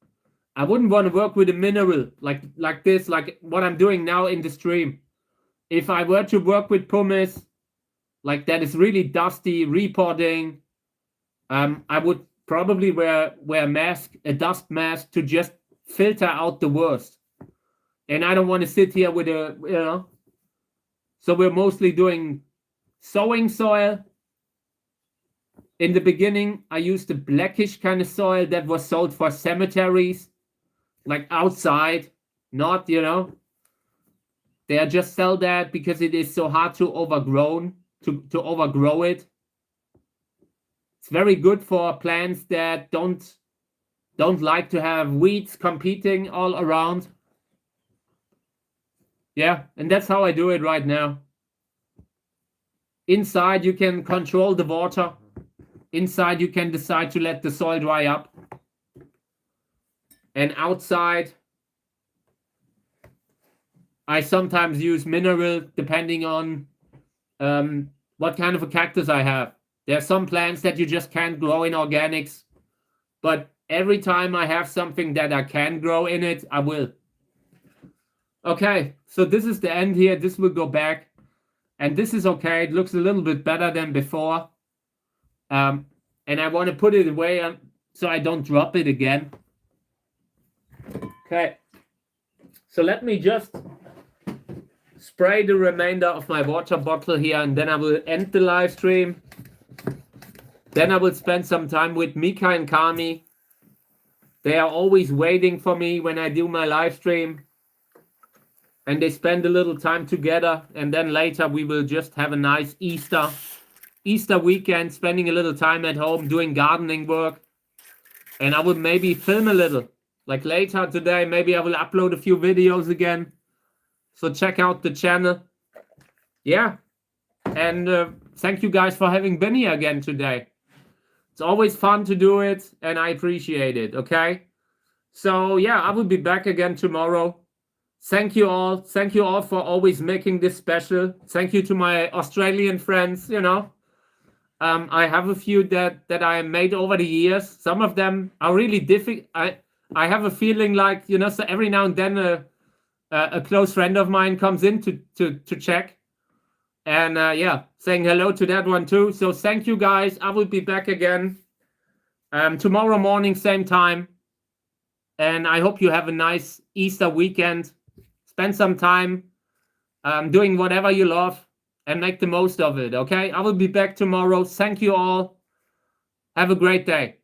I wouldn't want to work with a mineral like this, like what I'm doing now in the stream. If I were to work with pumice, like that is really dusty, repotting, I would probably wear a dust mask to just filter out the worst. And I don't want to sit here with so we're mostly doing sowing soil. In the beginning, I used a blackish kind of soil that was sold for cemeteries, like outside, not, they just sell that because it is so hard to overgrow it. It's very good for plants that don't don't like to have weeds competing all around. Yeah, and that's how I do it right now. Inside, you can control the water. Inside, you can decide to let the soil dry up. And outside, I sometimes use mineral depending on what kind of a cactus I have. There are some plants that you just can't grow in organics, but every time I have something that I can grow in it, I will. Okay, so this is the end here. This will go back, and this is okay. It looks a little bit better than before. And I want to put it away so I don't drop it again. Okay, so let me just spray the remainder of my water bottle here, and then I will end the live stream. Then I will spend some time with Mika and Kami. They are always waiting for me when I do my live stream. And they spend a little time together. And then later we will just have a nice Easter weekend, spending a little time at home doing gardening work. And I will maybe film a little. Like later today, maybe I will upload a few videos again. So check out the channel. Yeah. And thank you guys for having been here again today. It's always fun to do it, and I appreciate it, okay? So, yeah, I will be back again tomorrow. Thank you all. Thank you all for always making this special. Thank you to my Australian friends, you know. I have a few that I made over the years. Some of them are really difficult. I have a feeling like, you know, so every now and then a close friend of mine comes in to check. And yeah, saying hello to that one too. So thank you guys. I will be back again tomorrow morning, same time. And I hope you have a nice Easter weekend. Spend some time doing whatever you love and make the most of it, okay? I will be back tomorrow. Thank you all. Have a great day.